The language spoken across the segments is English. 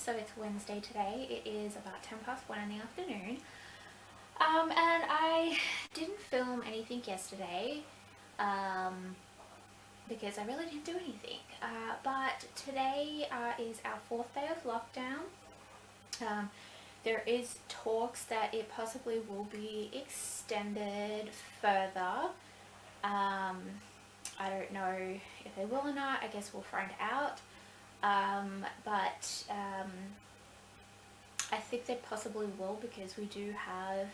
So it's Wednesday today. It is about 10 past 1 in the afternoon. And I didn't film anything yesterday because I really didn't do anything. But today is our 4th day of lockdown. There is talks that it possibly will be extended further. I don't know if they will or not. I guess we'll find out. But I think they possibly will, because we do have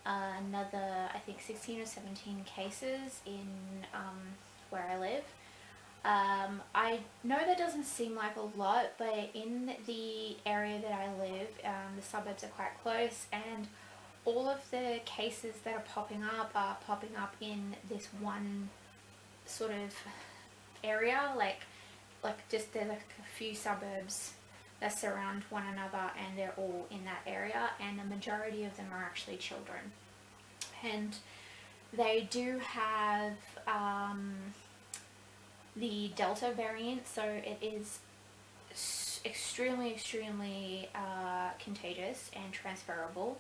another, I think, 16 or 17 cases in where I live. I know that doesn't seem like a lot, but in the area that I live, the suburbs are quite close, and all of the cases that are popping up in this one sort of area, like just there's like a few suburbs that surround one another, and they're all in that area, and the majority of them are actually children. And they do have the Delta variant, so it is extremely contagious and transferable.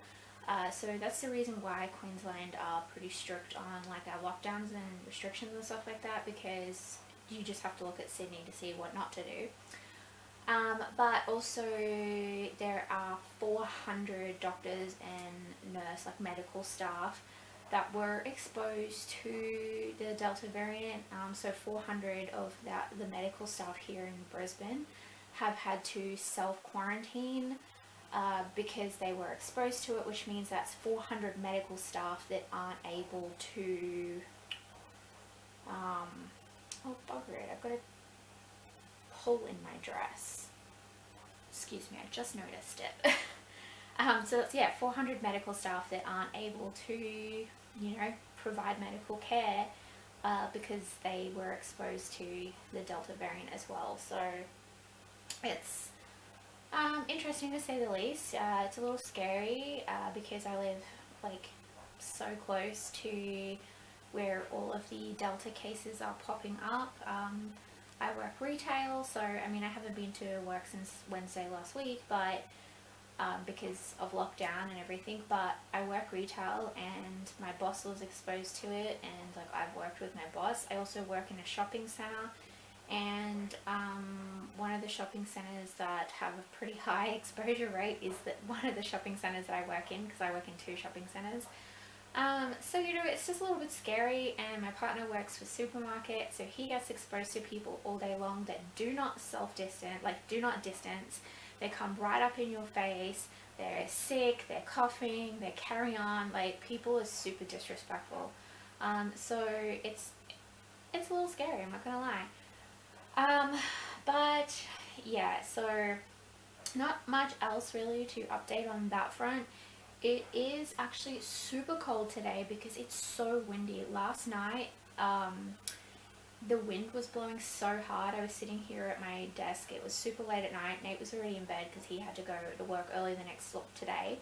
So that's the reason why Queensland are pretty strict on like our lockdowns and restrictions and stuff like that, because you just have to look at Sydney to see what not to do. But also there are 400 doctors and nurse, like medical staff, that were exposed to the Delta variant. So 400 of the medical staff here in Brisbane have had to self-quarantine because they were exposed to it, which means that's 400 medical staff that aren't able to oh bugger it, I've got a hole in my dress. Excuse me, I just noticed it. So it's, yeah, 400 medical staff that aren't able to, you know, provide medical care because they were exposed to the Delta variant as well. So it's interesting to say the least. It's a little scary because I live like so close to where all of the Delta cases are popping up. I work retail, so I mean I haven't been to work since Wednesday last week, but because of lockdown and everything, but I work retail and my boss was exposed to it, and like I've worked with my boss. I also work in a shopping centre, and one of the shopping centres that have a pretty high exposure rate is that one of the shopping centres that I work in, because I work in 2 shopping centres. So you know, it's just a little bit scary, and my partner works for supermarket, so he gets exposed to people all day long that do not self-distance, like do not distance. They come right up in your face, they're sick, they're coughing, they carry on, like people are super disrespectful. So it's a little scary, I'm not gonna lie. But yeah, so not much else really to update on that front. It is actually super cold today because it's so windy. Last night, the wind was blowing so hard. I was sitting here at my desk. It was super late at night. Nate was already in bed because he had to go to work early the next today.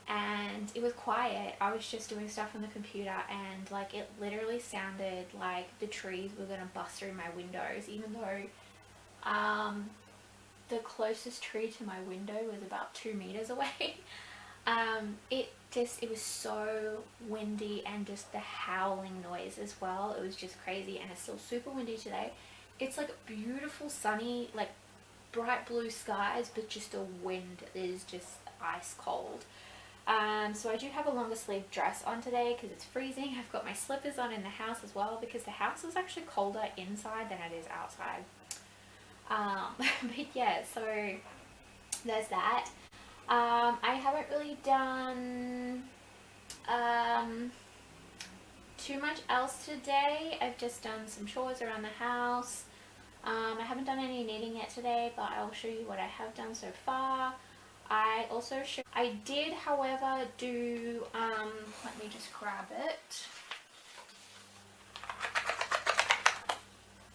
And it was quiet. I was just doing stuff on the computer, and like it literally sounded like the trees were gonna bust through my windows, even though the closest tree to my window was about 2 meters away. It was so windy, and just the howling noise as well. It was just crazy, and it's still super windy today. It's like beautiful sunny, like bright blue skies, but just the wind is just ice cold. So I do have a longer sleeve dress on today because it's freezing. I've got my slippers on in the house as well, because the house is actually colder inside than it is outside. But yeah, so there's that. I haven't really done too much else today. I've just done some chores around the house. I haven't done any knitting yet today, but I'll show you what I have done so far. I did, however, do, let me just grab it.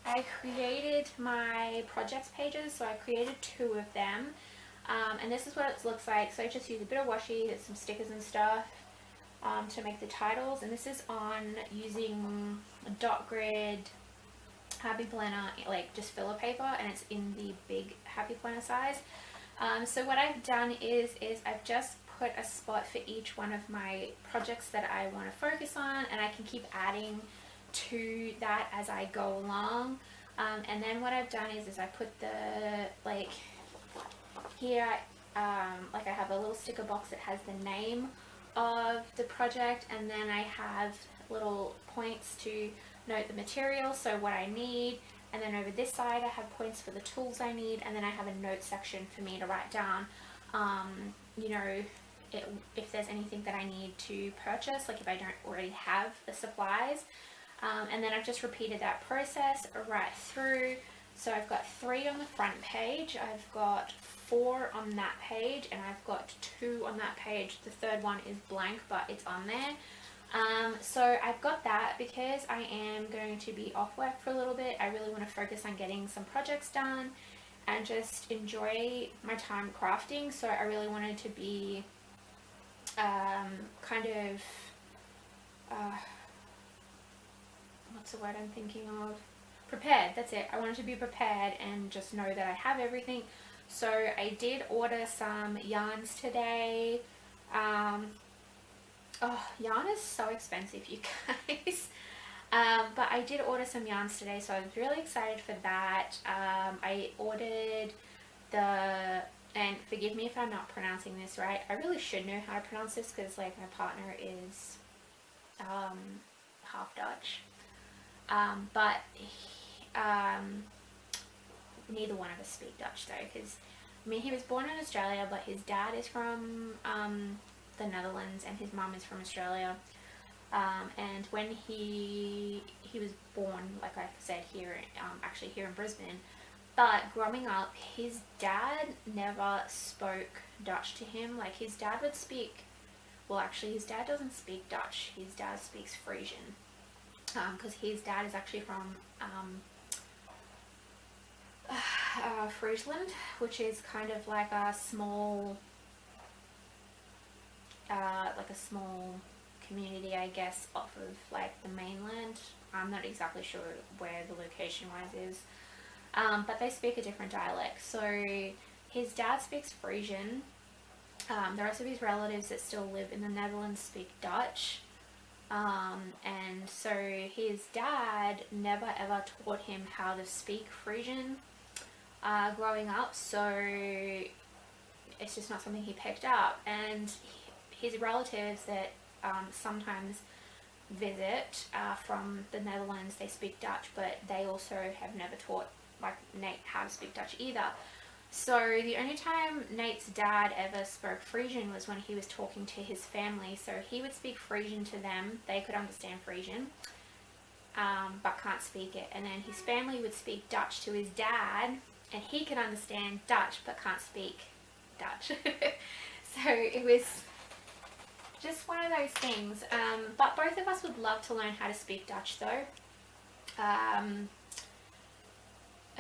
I created my projects pages, so I created 2 of them. And this is what it looks like. So I just used a bit of washi, some stickers and stuff to make the titles. And this is on using a dot grid Happy Planner, like just filler paper, and it's in the big Happy Planner size. So what I've done is I've just put a spot for each one of my projects that I want to focus on, and I can keep adding to that as I go along. And then what I've done is I put the, like, here, like I have a little sticker box that has the name of the project, and then I have little points to note the material, so what I need, and then over this side I have points for the tools I need, and then I have a note section for me to write down, you know, if there's anything that I need to purchase, like if I don't already have the supplies. And then I've just repeated that process right through. So I've got 3 on the front page, I've got 4 on that page, and I've got 2 on that page. The third one is blank, but it's on there. So I've got that because I am going to be off work for a little bit. I really want to focus on getting some projects done and just enjoy my time crafting. So I really wanted to be kind of, what's the word I'm thinking of? Prepared, that's it. I wanted to be prepared and just know that I have everything. So I did order some yarns today. Oh, yarn is so expensive, you guys. But I did order some yarns today, so I was really excited for that. I ordered the, and forgive me if I'm not pronouncing this right, I really should know how to pronounce this because, like, my partner is half Dutch. But neither one of us speak Dutch though, because I mean, he was born in Australia, but his dad is from the Netherlands and his mum is from Australia. And when he was born, like I said, here, actually here in Brisbane, but growing up, his dad never spoke Dutch to him. Like, his dad would speak, well, actually his dad doesn't speak Dutch, his dad speaks Frisian. Because his dad is actually from Friesland, which is kind of like a small, community, I guess, off of like the mainland. I'm not exactly sure where the location wise is, but they speak a different dialect. So his dad speaks Frisian. The rest of his relatives that still live in the Netherlands speak Dutch. And so his dad never ever taught him how to speak Frisian growing up, so it's just not something he picked up. And his relatives that sometimes visit from the Netherlands, they speak Dutch, but they also have never taught like Nate how to speak Dutch either. So the only time Nate's dad ever spoke Frisian was when he was talking to his family. So he would speak Frisian to them, they could understand Frisian, but can't speak it. And then his family would speak Dutch to his dad, and he could understand Dutch but can't speak Dutch. So it was just one of those things. But both of us would love to learn how to speak Dutch though.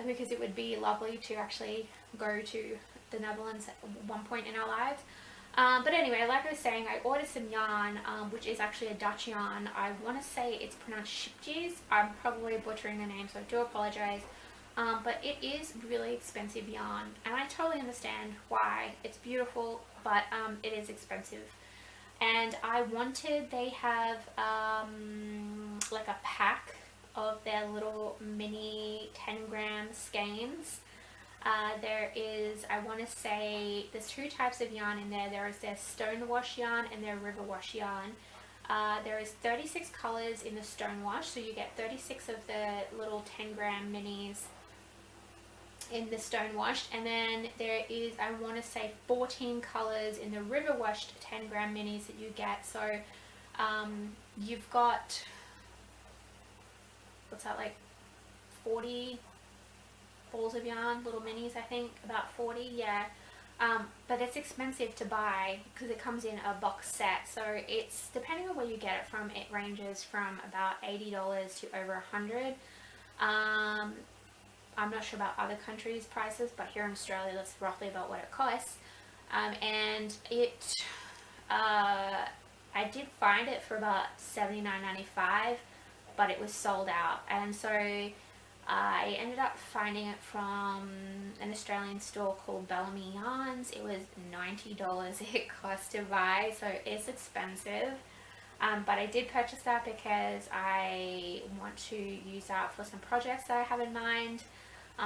Because it would be lovely to actually go to the Netherlands at one point in our lives. But anyway, like I was saying, I ordered some yarn, which is actually a Dutch yarn. I want to say it's pronounced shipjes. I'm probably butchering the name, so I do apologize. But it is really expensive yarn, and I totally understand why. It's beautiful, but it is expensive. And I wanted, they have like a pack of their little mini 10-gram skeins. There is, I want to say, there's 2 types of yarn in there. There is their stone wash yarn and their river wash yarn. There is 36 colors in the stone wash, so you get 36 of the little 10-gram minis in the stone washed, and then there is, I want to say, 14 colors in the river washed 10-gram minis that you get. So you've got, what's that, like 40 balls of yarn, little minis, I think, about 40, yeah. But it's expensive to buy because it comes in a box set, so it's, depending on where you get it from, it ranges from about $80 to over $100. I'm not sure about other countries' prices, but here in Australia that's roughly about what it costs. And it, I did find it for about $79.95, but it was sold out. And so I ended up finding it from an Australian store called Bellamy Yarns. It was $90 it cost to buy, so it's expensive. But I did purchase that because I want to use that for some projects that I have in mind,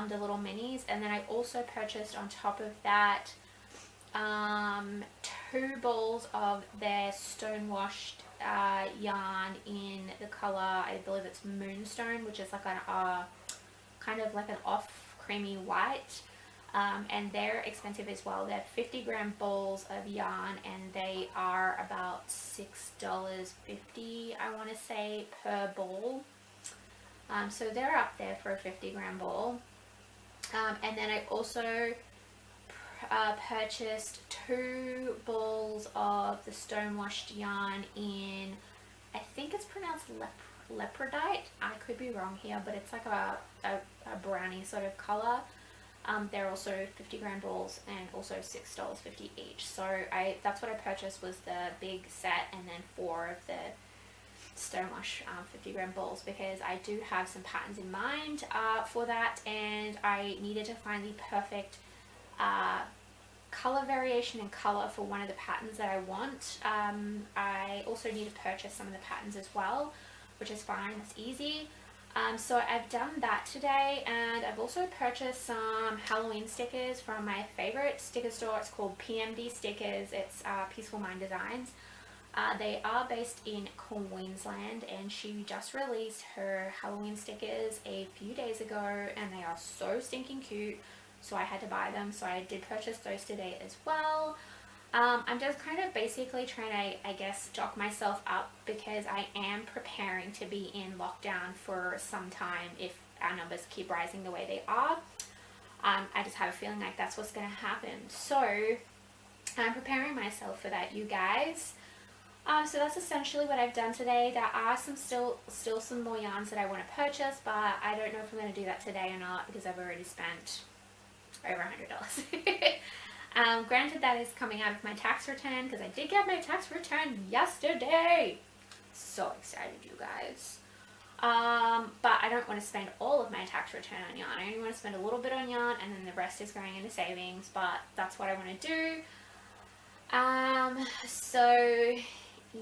the little minis. And then I also purchased on top of that 2 balls of their stone-washed yarn in the color, I believe it's Moonstone, which is like a kind of like an off creamy white. And they're expensive as well. They're 50-gram balls of yarn, and they are about $6.50, I want to say, per ball. So they're up there for a 50-gram ball. And then I also purchased 2 balls of the stone-washed yarn in, I think it's pronounced leopardite. I could be wrong here, but it's like a brownie sort of color. They're also 50-gram balls and also $6.50 each. So that's what I purchased, was the big set, and then 4 of the stonewash 50-gram balls, because I do have some patterns in mind for that, and I needed to find the perfect color variation and color for one of the patterns that I want. I also need to purchase some of the patterns as well, which is fine, it's easy. So I've done that today, and I've also purchased some Halloween stickers from my favorite sticker store. It's called PMD Stickers. It's Peaceful Mind Designs. They are based in Queensland, and she just released her Halloween stickers a few days ago, and they are so stinking cute, so I had to buy them. So I did purchase those today as well. I'm just kind of basically trying to, I guess, stock myself up, because I am preparing to be in lockdown for some time if our numbers keep rising the way they are. I just have a feeling like that's what's going to happen. So I'm preparing myself for that, you guys. So that's essentially what I've done today. There are still some more yarns that I want to purchase, but I don't know if I'm going to do that today or not, because I've already spent over $100. Granted, that is coming out of my tax return, because I did get my tax return yesterday. So excited, you guys. But I don't want to spend all of my tax return on yarn. I only want to spend a little bit on yarn, and then the rest is going into savings, but that's what I want to do. So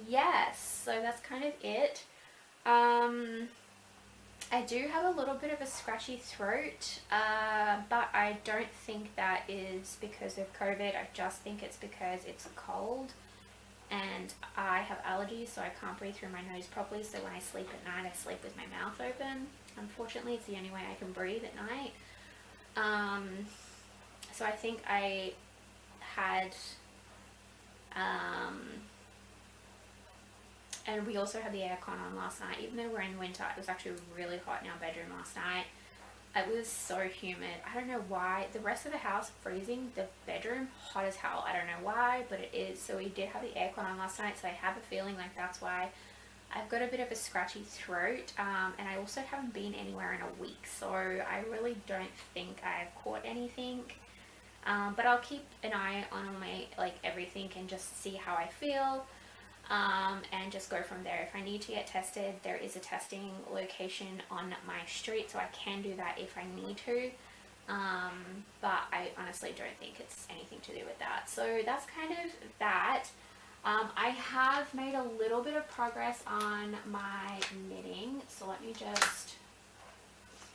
yes, so that's kind of it. I do have a little bit of a scratchy throat, but I don't think that is because of COVID. I just think it's because it's cold, and I have allergies, so I can't breathe through my nose properly. So when I sleep at night, I sleep with my mouth open. Unfortunately, it's the only way I can breathe at night. So I think I had, and we also had the aircon on last night. Even though we're in winter, it was actually really hot in our bedroom last night. It was so humid. I don't know why. The rest of the house freezing, the bedroom hot as hell. I don't know why, but it is. So we did have the aircon on last night, so I have a feeling like that's why I've got a bit of a scratchy throat. And I also haven't been anywhere in a week, so I really don't think I've caught anything. But I'll keep an eye on my everything and just see how I feel. And just go from there. If I need to get tested, there is a testing location on my street, so I can do that if I need to. But I honestly don't think it's anything to do with that. So that's kind of that. I have made a little bit of progress on my knitting, so let me just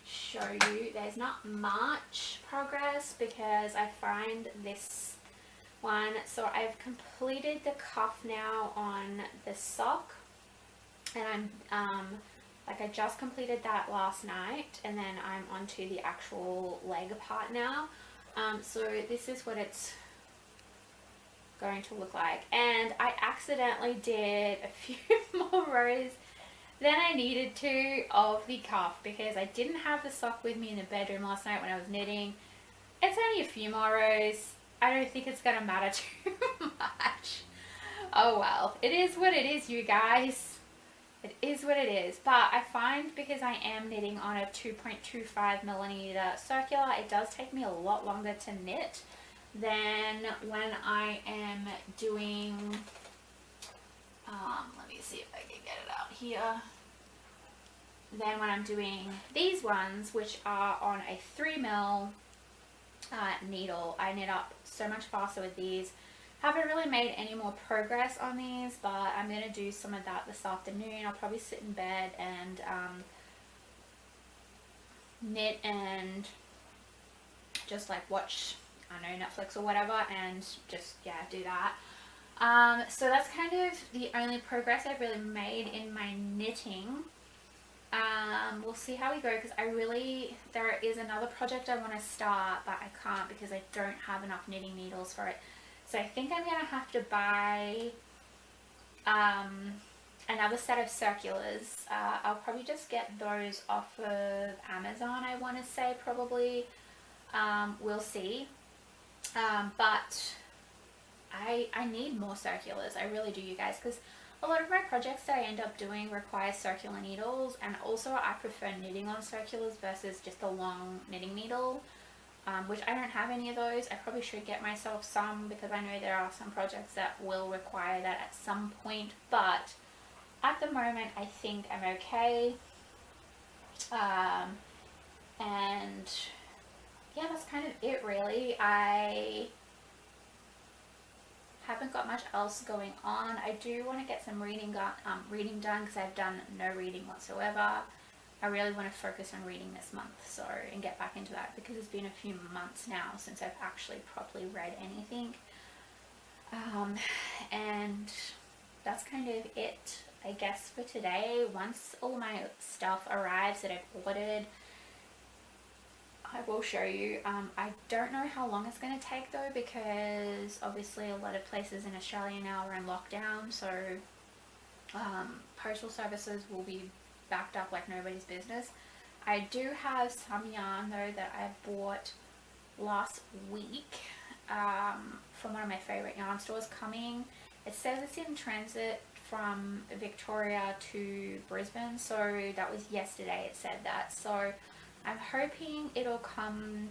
show you. There's not much progress because I find this one. So I've completed the cuff now on the sock, and I'm I just completed that last night, and then I'm onto the actual leg part now. So this is what it's going to look like, and I accidentally did a few more rows than I needed to of the cuff because I didn't have the sock with me in the bedroom last night when I was knitting. It's only a few more rows. I don't think it's gonna matter too much. Oh well, it is what it is, you guys. It is what it is. But I find because I am knitting on a 2.25mm circular, it does take me a lot longer to knit than when I am doing, let me see if I can get it out here. then when I'm doing these ones, which are on a 3mm needle, I knit up so much faster with these. Haven't really made any more progress on these, but I'm going to do some of that this afternoon. I'll probably sit in bed and knit and just like watch, I don't know, Netflix or whatever, and just, yeah, do that. So that's kind of the only progress I've really made in my knitting. We'll see how we go, because there is another project I want to start, but I can't because I don't have enough knitting needles for it. So I think I'm going to have to buy another set of circulars. I'll probably just get those off of Amazon, I want to say, probably. We'll see. But I need more circulars. I really do, you guys, because a lot of my projects that I end up doing require circular needles, and also I prefer knitting on circulars versus just a long knitting needle, which I don't have any of those. I probably should get myself some, because I know there are some projects that will require that at some point, but at the moment I think I'm okay. And yeah, that's kind of it really. I haven't got much else going on. I do want to get some reading done, because I've done no reading whatsoever. I really want to focus on reading this month, so, and get back into that, because it's been a few months now since I've actually properly read anything. And that's kind of it, I guess, for today. Once all my stuff arrives that I've ordered, I will show you. I don't know how long it's going to take though, because obviously a lot of places in Australia now are in lockdown, so postal services will be backed up like nobody's business. I do have some yarn though that I bought last week from one of my favorite yarn stores coming. It says it's in transit from Victoria to Brisbane, so that was yesterday it said that. So I'm hoping it'll come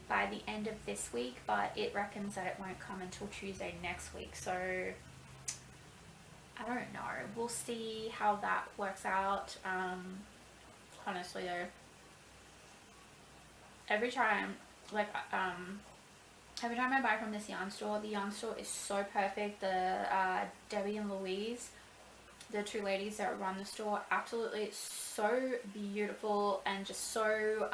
by the end of this week, but it reckons that it won't come until Tuesday next week, so I don't know. We'll see how that works out. Honestly though, every time I buy from this yarn store, the yarn store is so perfect. The Debbie and Louise, the two ladies that run the store, absolutely so beautiful and just so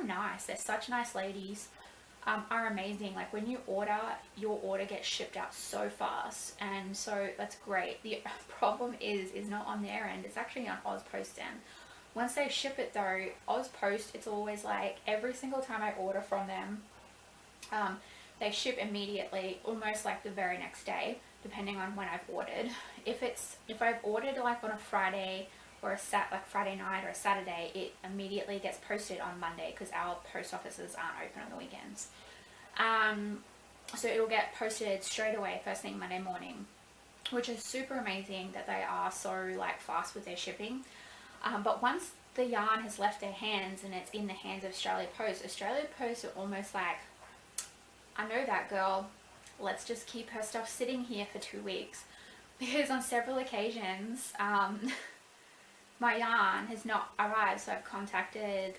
nice. They're such nice ladies. Are amazing. Like when you order, your order gets shipped out so fast, and so that's great. The problem is not on their end, it's actually on Ozpost end. Once they ship it though, Ozpost, it's always like every single time I order from them, they ship immediately, almost like the very next day, depending on when I've ordered. If I've ordered like on a Friday or like Friday night or a Saturday, it immediately gets posted on Monday, because our post offices aren't open on the weekends. So it'll get posted straight away first thing Monday morning, which is super amazing that they are so like fast with their shipping. But once the yarn has left their hands and it's in the hands of Australia Post are almost like, I know that girl, let's just keep her stuff sitting here for 2 weeks, because on several occasions my yarn has not arrived. So I've contacted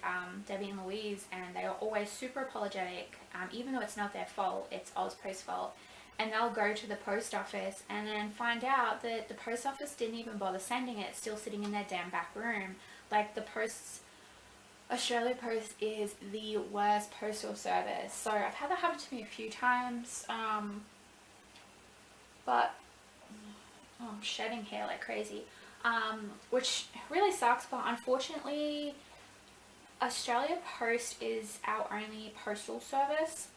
Debbie and Louise, and they are always super apologetic, even though it's not their fault, it's Ozpost's fault. And they'll go to the post office and then find out that the post office didn't even bother sending it. It's still sitting in their damn back room. Like, Australia Post is the worst postal service. So I've had that happen to me a few times, but I'm shedding hair like crazy, which really sucks. But unfortunately, Australia Post is our only postal service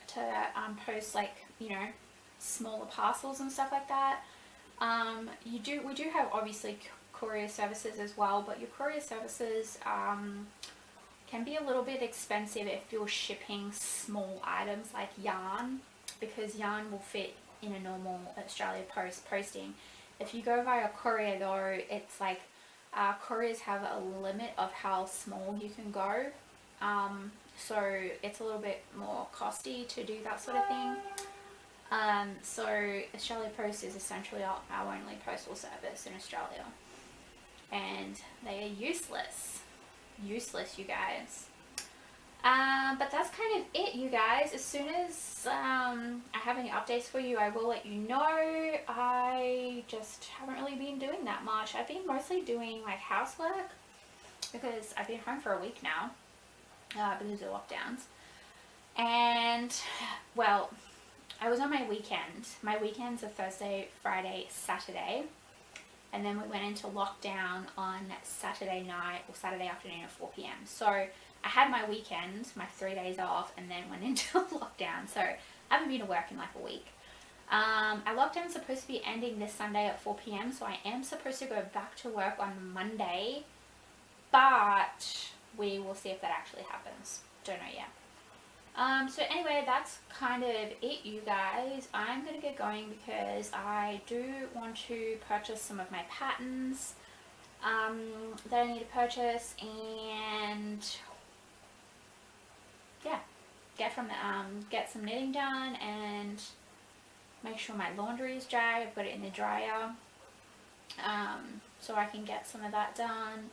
to post, like, you know, smaller parcels and stuff like that. We do have obviously courier services as well, but your courier services can be a little bit expensive if you're shipping small items like yarn, because yarn will fit in a normal Australia Post posting. If you go via courier though, it's like couriers have a limit of how small you can go, so it's a little bit more costly to do that sort of thing. So Australia Post is essentially our only postal service in Australia. and they are useless. Useless, you guys. But that's kind of it, you guys. As soon as I have any updates for you, I will let you know. I just haven't really been doing that much. I've been mostly doing like housework because I've been home for a week now because of lockdowns. And, well, I was on my weekend. My weekends are Thursday, Friday, Saturday. And then we went into lockdown on Saturday night or Saturday afternoon at 4 p.m. So I had my weekend, my 3 days off, and then went into lockdown. So I haven't been to work in like a week. Our lockdown is supposed to be ending this Sunday at 4 p.m. So I am supposed to go back to work on Monday. But we will see if that actually happens. Don't know yet. So anyway, that's kind of it, you guys. I'm going to get going because I do want to purchase some of my patterns that I need to purchase, and yeah, get some knitting done and make sure my laundry is dry. I've got it in the dryer, so I can get some of that done.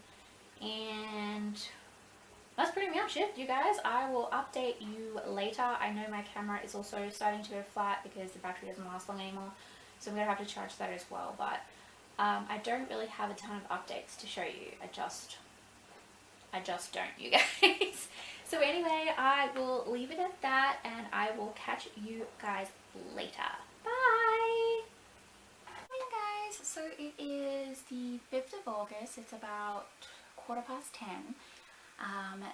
And that's pretty much it, you guys. I will update you later. I know my camera is also starting to go flat because the battery doesn't last long anymore, so I'm going to have to charge that as well. But I don't really have a ton of updates to show you. I just don't, you guys. So anyway, I will leave it at that, and I will catch you guys later. Bye! Hi guys, so it is the 5th of August. It's about 10:15.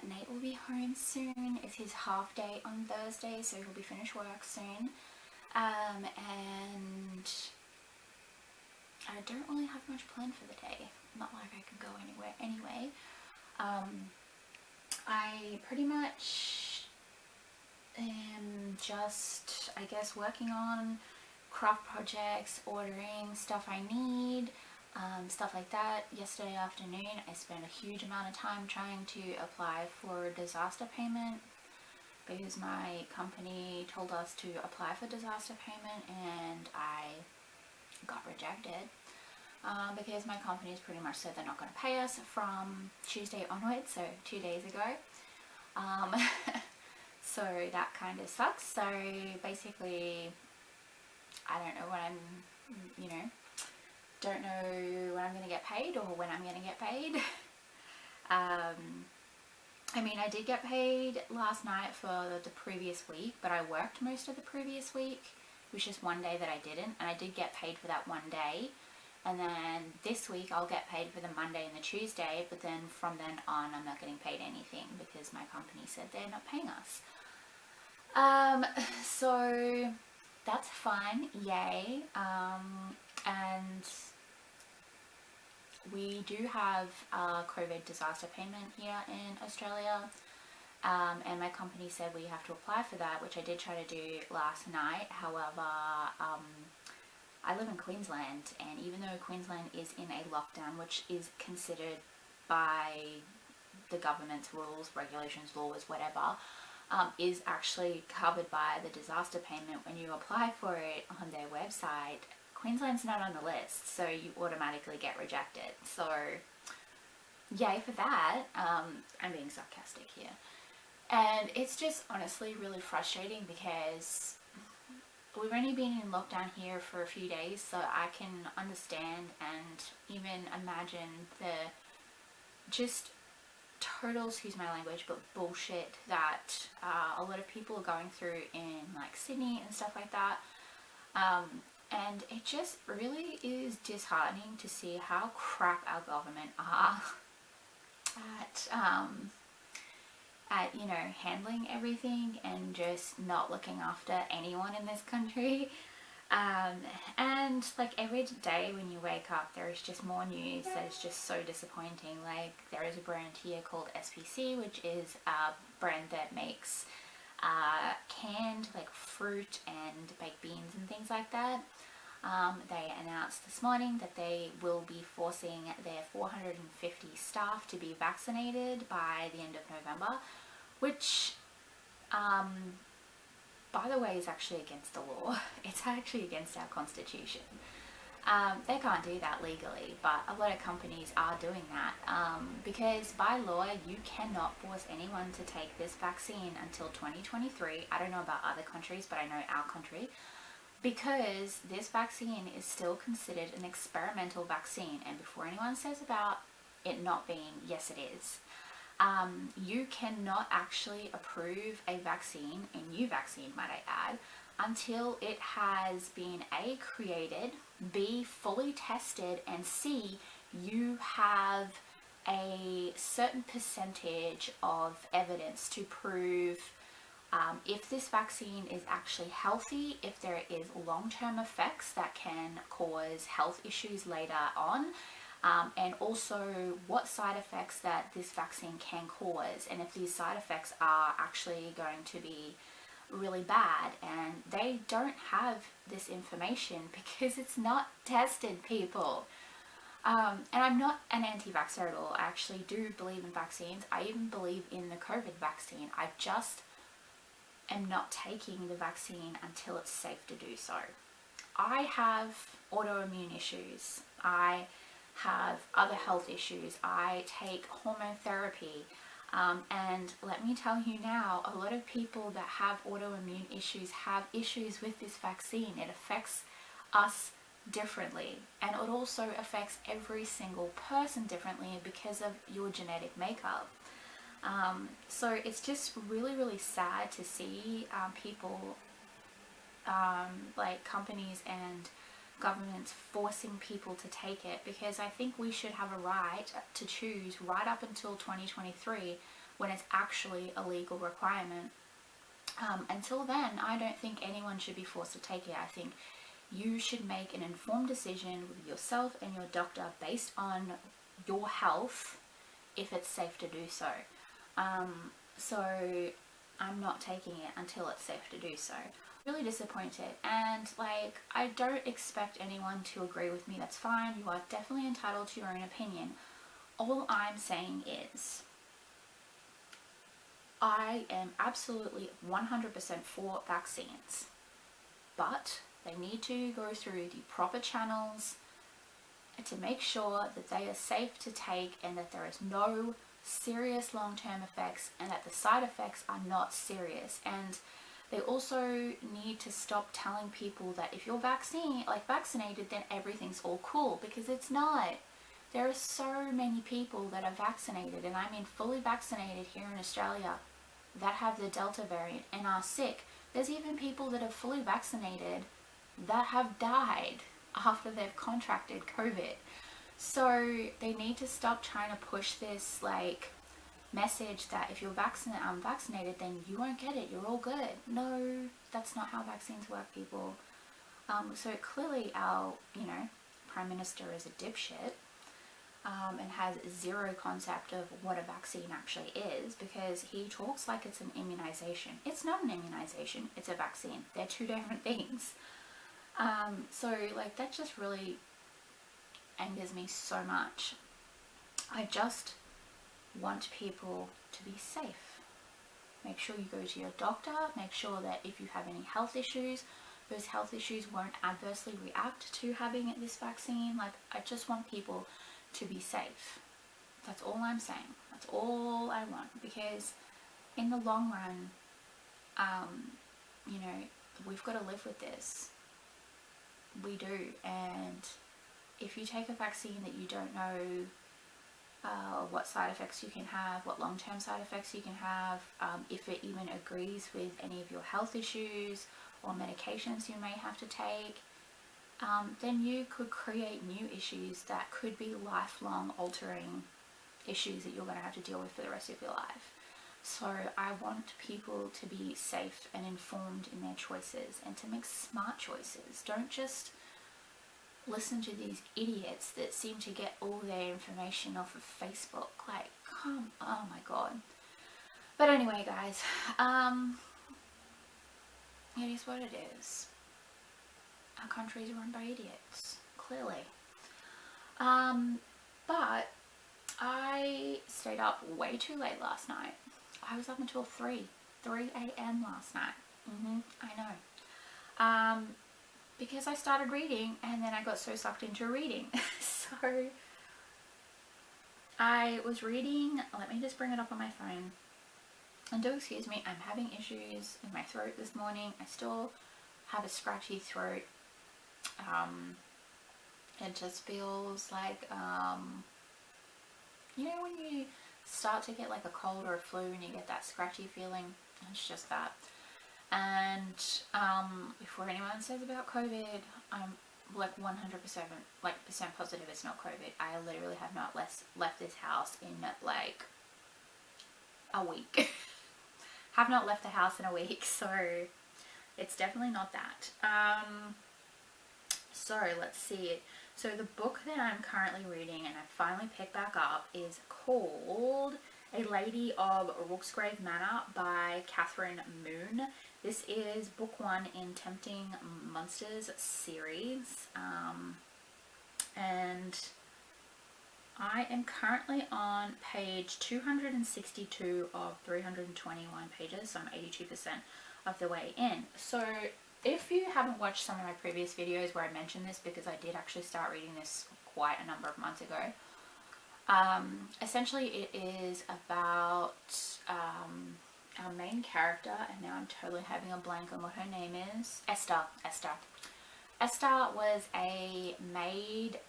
Nate will be home soon. It's his half day on Thursday, so he'll be finished work soon. And I don't really have much planned for the day. Not like I could go anywhere anyway. I pretty much am just, I guess, working on craft projects, ordering stuff I need, stuff like that. Yesterday afternoon I spent a huge amount of time trying to apply for disaster payment because my company told us to apply for disaster payment and I got rejected because my company's pretty much said they're not going to pay us from Tuesday onwards, so 2 days ago. So that kind of sucks. So basically I don't know what I'm, don't know when I'm going to get paid or when I'm going to get paid. I mean, I did get paid last night for the previous week, but I worked most of the previous week. It was just one day that I didn't, and I did get paid for that one day. And then this week I'll get paid for the Monday and the Tuesday, but then from then on I'm not getting paid anything because my company said they're not paying us. So that's fun, yay. And we do have a COVID disaster payment here in Australia, and my company said we have to apply for that, which I did try to do last night. However, I live in Queensland, and even though Queensland is in a lockdown, which is considered by the government's rules, regulations, laws, whatever, is actually covered by the disaster payment when you apply for it on their website, Queensland's not on the list, so you automatically get rejected. So yay for that. I'm being sarcastic here. And it's just honestly really frustrating because we've only been in lockdown here for a few days, so I can understand and even imagine the just total, excuse my language, but bullshit that a lot of people are going through in like Sydney and stuff like that. And it just really is disheartening to see how crap our government are at handling everything and just not looking after anyone in this country. And like every day when you wake up, there is just more news that is just so disappointing. Like there is a brand here called SPC, which is a brand that makes canned like fruit and baked beans and things like that. They announced this morning that they will be forcing their 450 staff to be vaccinated by the end of November, which by the way is actually against the law. It's actually against our constitution. They can't do that legally, but a lot of companies are doing that because by law you cannot force anyone to take this vaccine until 2023. I don't know about other countries, but I know our country, because this vaccine is still considered an experimental vaccine. And before anyone says about it not being, yes it is. You cannot actually approve a vaccine, a new vaccine might I add, until it has been A, created, B, fully tested, and C, you have a certain percentage of evidence to prove if this vaccine is actually healthy, if there is long-term effects that can cause health issues later on, and also what side effects that this vaccine can cause, and if these side effects are actually going to be really bad. And they don't have this information because it's not tested, people. And I'm not an anti-vaxxer at all. I actually do believe in vaccines. I even believe in the COVID vaccine. I just am not taking the vaccine until it's safe to do so. I have autoimmune issues. I have other health issues. I take hormone therapy. And let me tell you now, a lot of people that have autoimmune issues have issues with this vaccine. It affects us differently, and it also affects every single person differently because of your genetic makeup. So it's just really, really sad to see people, like companies and governments forcing people to take it, because I think we should have a right to choose right up until 2023 when it's actually a legal requirement. Until then, I don't think anyone should be forced to take it. I think you should make an informed decision with yourself and your doctor based on your health if it's safe to do so. So I'm not taking it until it's safe to do so. Really disappointed, and like, I don't expect anyone to agree with me. That's fine. You are definitely entitled to your own opinion. All I'm saying is I am absolutely 100% for vaccines, but they need to go through the proper channels to make sure that they are safe to take and that there is no serious long-term effects and that the side effects are not serious. And they also need to stop telling people that if you're vaccinated, then everything's all cool, because it's not. There are so many people that are vaccinated, and I mean fully vaccinated here in Australia, that have the Delta variant and are sick. There's even people that are fully vaccinated that have died after they've contracted COVID. So they need to stop trying to push this like message that if you're vaccinated, then you won't get it, you're all good. No, that's not how vaccines work, people. So clearly our, Prime Minister is a dipshit, and has zero concept of what a vaccine actually is, because he talks like it's an immunization. It's not an immunization, it's a vaccine. They're two different things. So like, that just really angers me so much. I just want people to be safe. Make sure you go to your doctor. Make sure that if you have any health issues, those health issues won't adversely react to having this vaccine. Like, I just want people to be safe. That's all I'm saying. That's all I want, because in the long run, we've got to live with this. We do. And if you take a vaccine that you don't know what side effects you can have, what long-term side effects you can have, if it even agrees with any of your health issues or medications you may have to take, then you could create new issues that could be lifelong altering issues that you're going to have to deal with for the rest of your life. So I want people to be safe and informed in their choices and to make smart choices. Don't just listen to these idiots that seem to get all their information off of Facebook. Like, oh my god. But anyway, guys, it is what it is. Our country is run by idiots, clearly. But I stayed up way too late last night. I was up until 3 a.m. last night. I know. because I started reading and then I got so sucked into reading. So I was reading, let me just bring it up on my phone. And do excuse me, I'm having issues in my throat this morning. I still have a scratchy throat. It just feels like, you know, when you start to get like a cold or a flu and you get that scratchy feeling, it's just that. And before anyone says about COVID, I'm like 100% positive it's not COVID. I literally have not left this house in like a week. Have not left the house in a week, so it's definitely not that. So let's see. So the book that I'm currently reading and I finally picked back up is called A Lady of Rooksgrave Manor by Catherine Moon. This is book 1 in Tempting Monsters series, and I am currently on page 262 of 321 pages, so I'm 82% of the way in. So if you haven't watched some of my previous videos where I mentioned this, because I did actually start reading this quite a number of months ago, essentially it is about our main character, and now I'm totally having a blank on what her name is. Esther. Esther was a maid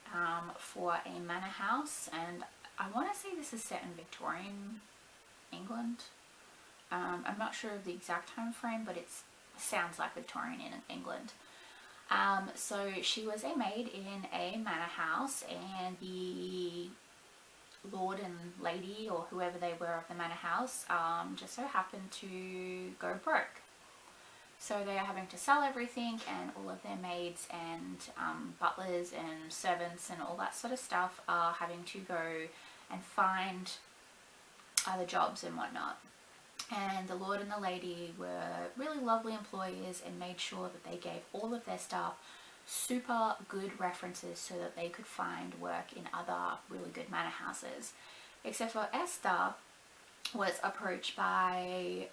for a manor house, and I want to say this is set in Victorian England. I'm not sure of the exact time frame, but it sounds like Victorian in England. So she was a maid in a manor house, and the lord and lady, or whoever they were of the manor house, just so happened to go broke. So they are having to sell everything, and all of their maids and butlers and servants and all that sort of stuff are having to go and find other jobs and whatnot. And the lord and the lady were really lovely employers and made sure that they gave all of their staff super good references so that they could find work in other really good manor houses. Except for Esther was approached by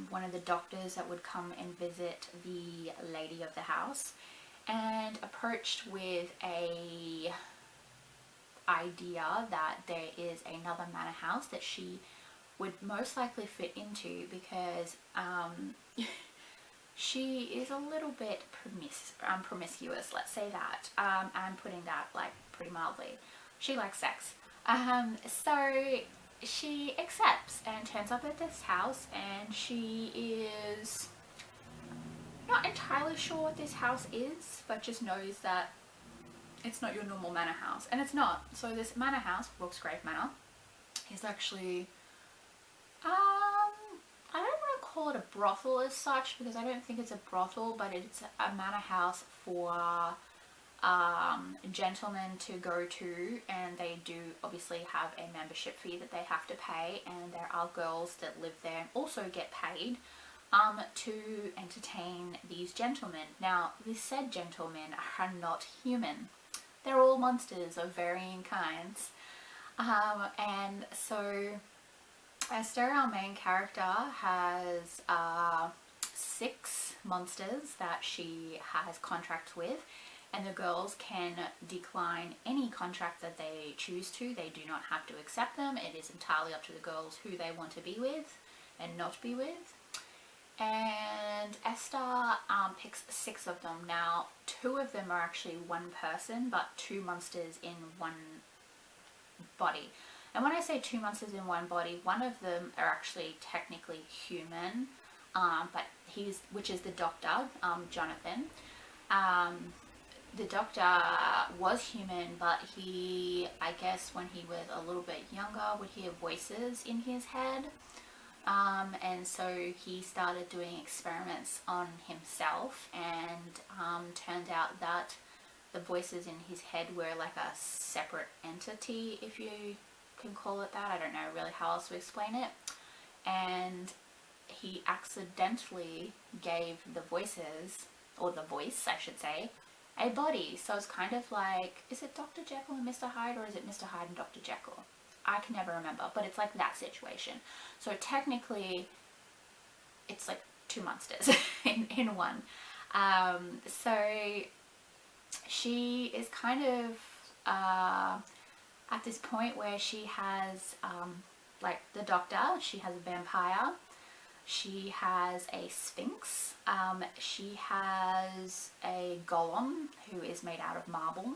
one of the doctors that would come and visit the lady of the house, and approached with a idea that there is another manor house that she would most likely fit into, because she is a little bit promiscuous, let's say that. I'm putting that like pretty mildly. She likes sex. So she accepts and turns up at this house, and she is not entirely sure what this house is, but just knows that it's not your normal manor house, and it's not. So this manor house, Rooksgrave Manor, is actually I don't want to call it a brothel as such, because I don't think it's a brothel, but it's a manor house for gentlemen to go to, and they do obviously have a membership fee that they have to pay, and there are girls that live there and also get paid to entertain these gentlemen. Now, these said gentlemen are not human. They're all monsters of varying kinds. And so Esther, our main character, has 6 monsters that she has contracts with, and the girls can decline any contract that they choose to. They do not have to accept them. It is entirely up to the girls who they want to be with and not be with. And Esther picks 6 of them. Now, 2 of them are actually one person, but 2 monsters in one body. And when I say 2 monsters in one body, one of them are actually technically human, but which is the doctor, Jonathan. The doctor was human, but he, I guess when he was a little bit younger, would hear voices in his head. And so he started doing experiments on himself, and turned out that the voices in his head were like a separate entity, if you can call it that. I don't know really how else to explain it. And he accidentally gave the voices, or the voice I should say, a body. So it's kind of like, is it Dr. Jekyll and Mr. Hyde, or is it Mr. Hyde and Dr. Jekyll? I can never remember, but it's like that situation. So technically it's like 2 monsters in one. So she is kind of at this point where she has like the Doctor, she has a vampire, she has a sphinx, she has a golem who is made out of marble,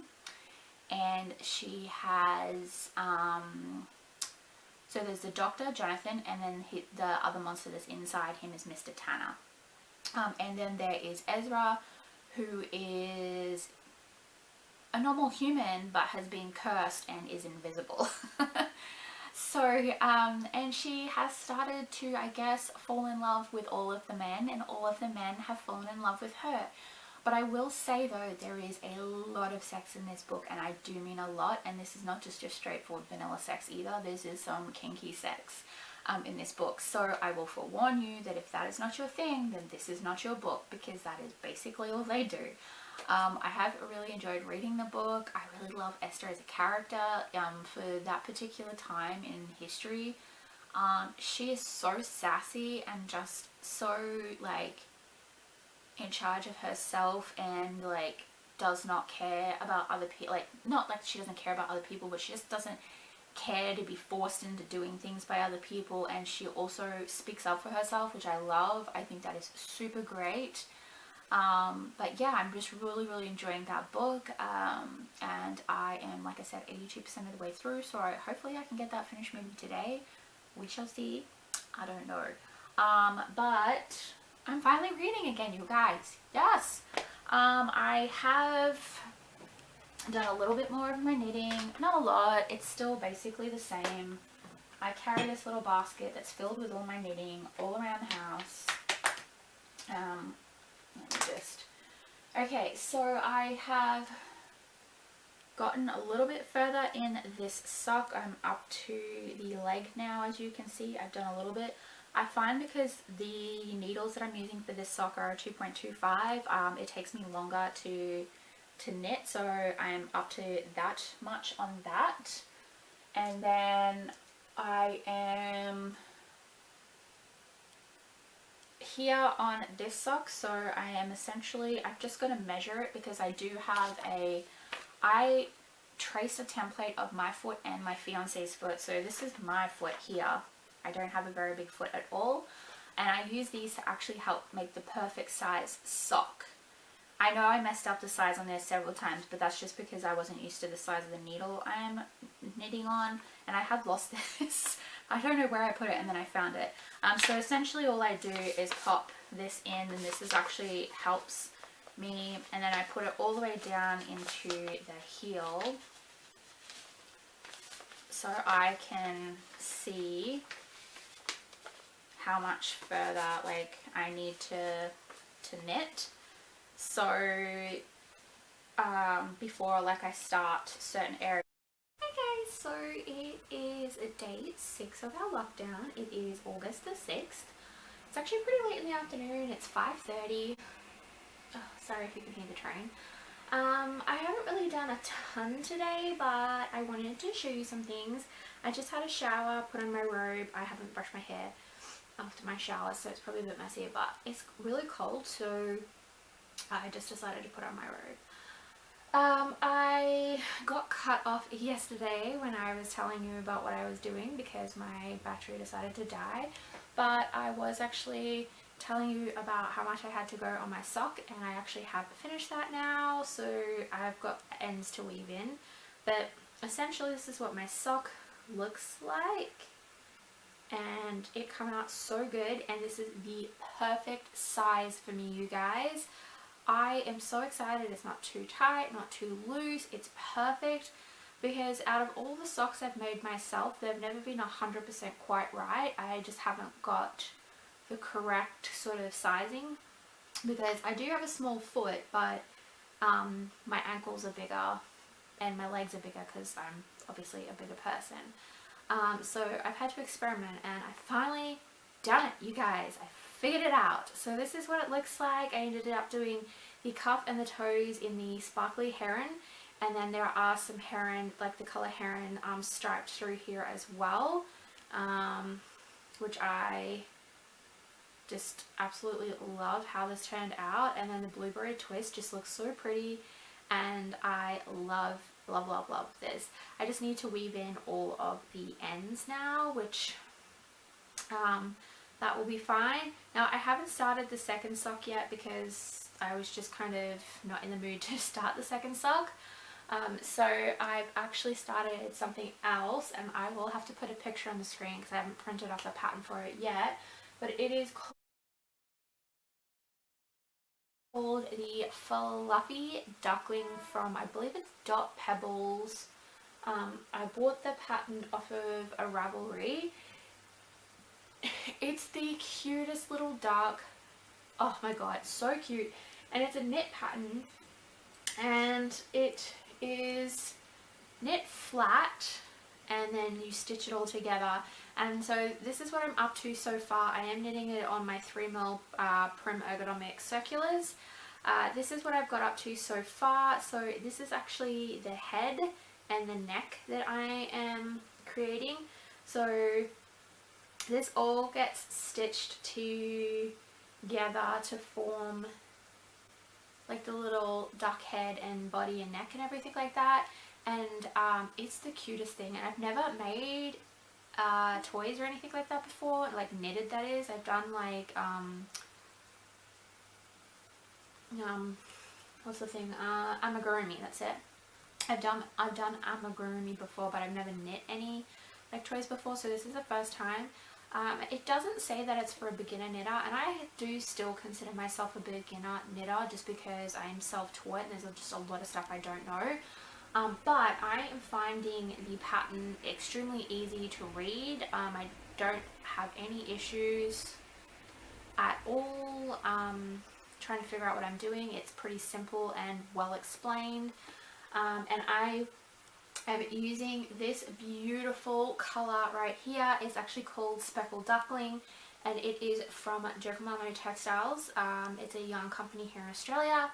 and she has so there's the Doctor, Jonathan, and then the other monster that's inside him is Mr. Tanner. And then there is Ezra, who is a normal human but has been cursed and is invisible. So, and she has started to, I guess, fall in love with all of the men, and all of the men have fallen in love with her. But I will say though, there is a lot of sex in this book, and I do mean a lot, and this is not just your straightforward vanilla sex either. This is some kinky sex in this book. So I will forewarn you that if that is not your thing, then this is not your book, because that is basically all they do. I have really enjoyed reading the book. I really love Esther as a character for that particular time in history. She is so sassy and just so like in charge of herself, and like does not care about other people. Like, not like she doesn't care about other people, but she just doesn't care to be forced into doing things by other people. And she also speaks up for herself, which I love. I think that is super great. But yeah, I'm just really enjoying that book, and I am, like I said, 82% of the way through, so hopefully I can get that finished maybe today. We shall see. I don't know. But I'm finally reading again, you guys. Yes. I have done a little bit more of my knitting. Not a lot. It's still basically the same. I carry this little basket that's filled with all my knitting all around the house. Let me just... Okay, so I have gotten a little bit further in this sock. I'm up to the leg now, as you can see. I've done a little bit. I find because the needles that I'm using for this sock are 2.25, it takes me longer to knit, so I'm up to that much on that. And then I am here on this sock, so I am essentially, I'm just going to measure it because I do have I traced a template of my foot and my fiance's foot, so this is my foot here. I don't have a very big foot at all, and I use these to actually help make the perfect size sock. I know I messed up the size on there several times, but that's just because I wasn't used to the size of the needle I'm knitting on, and I have lost this. I don't know where I put it, and then I found it. So essentially all I do is pop this in, and this is actually helps me, and then I put it all the way down into the heel so I can see how much further like I need to knit. So before like I start certain areas. Okay, so it is day 6 of our lockdown. It is August the 6th. It's actually pretty late in the afternoon. It's 5:30. Oh, sorry if you can hear the train. I haven't really done a ton today, but I wanted to show you some things. I just had a shower, put on my robe. I haven't brushed my hair after my shower, so it's probably a bit messy, but it's really cold, so I just decided to put on my robe. I got cut off yesterday when I was telling you about what I was doing because my battery decided to die, but I was actually telling you about how much I had to go on my sock, and I actually have finished that now, so I've got ends to weave in. But essentially this is what my sock looks like, and it came out so good, and this is the perfect size for me, you guys. I am so excited. It's not too tight, not too loose. It's perfect, because out of all the socks I've made myself, they've never been 100% quite right. I just haven't got the correct sort of sizing, because I do have a small foot, but my ankles are bigger and my legs are bigger because I'm obviously a bigger person. So I've had to experiment, and I finally done it, you guys. I figured it out. So this is what it looks like. I ended up doing the cuff and the toes in the sparkly heron, and then there are some heron, like the color heron, striped through here as well, which I just absolutely love how this turned out, and then the blueberry twist just looks so pretty, and I love this. I just need to weave in all of the ends now, which that will be fine. Now I haven't started the second sock yet because I was just kind of not in the mood to start the second sock. So I've actually started something else, and I will have to put a picture on the screen because I haven't printed off the pattern for it yet, but it is called the Fluffy Duckling from, I believe it's Dot Pebbles. I bought the pattern off of a Ravelry. It's the cutest little duck. Oh my god, so cute. And it's a knit pattern, and it is knit flat, and then you stitch it all together. And so this is what I'm up to so far. I am knitting it on my 3mm Prim Ergonomic Circulars. This is what I've got up to so far. So this is actually the head and the neck that I am creating. So this all gets stitched together to form like the little duck head and body and neck and everything like that. And it's the cutest thing, and I've never made toys or anything like that before, like knitted, that is. I've done like what's the thing, amigurumi, that's it. I've done amigurumi before, but I've never knit any like toys before, so this is the first time. It doesn't say that it's for a beginner knitter, and I do still consider myself a beginner knitter just because I am self-taught and there's just a lot of stuff I don't know. But I am finding the pattern extremely easy to read. I don't have any issues at all trying to figure out what I'm doing. It's pretty simple and well explained. And I am using this beautiful color right here. It's actually called Speckled Duckling, and it is from Giacomo Textiles. It's a young company here in Australia.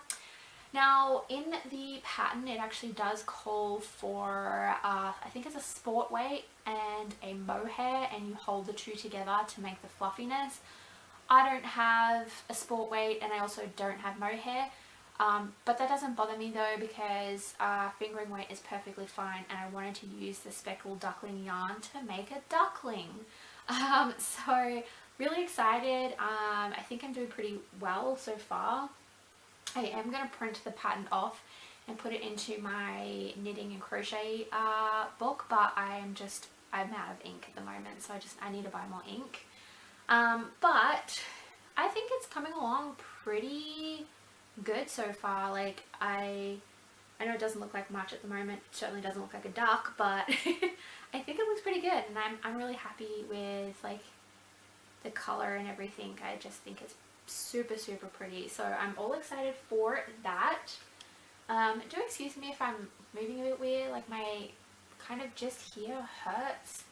Now in the pattern it actually does call for I think it's a sport weight and a mohair, and you hold the two together to make the fluffiness. I don't have a sport weight, and I also don't have mohair. But that doesn't bother me though, because fingering weight is perfectly fine, and I wanted to use the Speckled Duckling yarn to make a duckling. So really excited. I think I'm doing pretty well so far. I am going to print the pattern off and put it into my knitting and crochet book, but I'm out of ink at the moment, so I need to buy more ink. But I think it's coming along pretty good so far. Like I know it doesn't look like much at the moment, it certainly doesn't look like a duck, but I think it looks pretty good, and I'm really happy with like the color and everything. I just think it's super pretty, so I'm all excited for that. Do excuse me if I'm moving a bit weird, like my kind of just here hurts.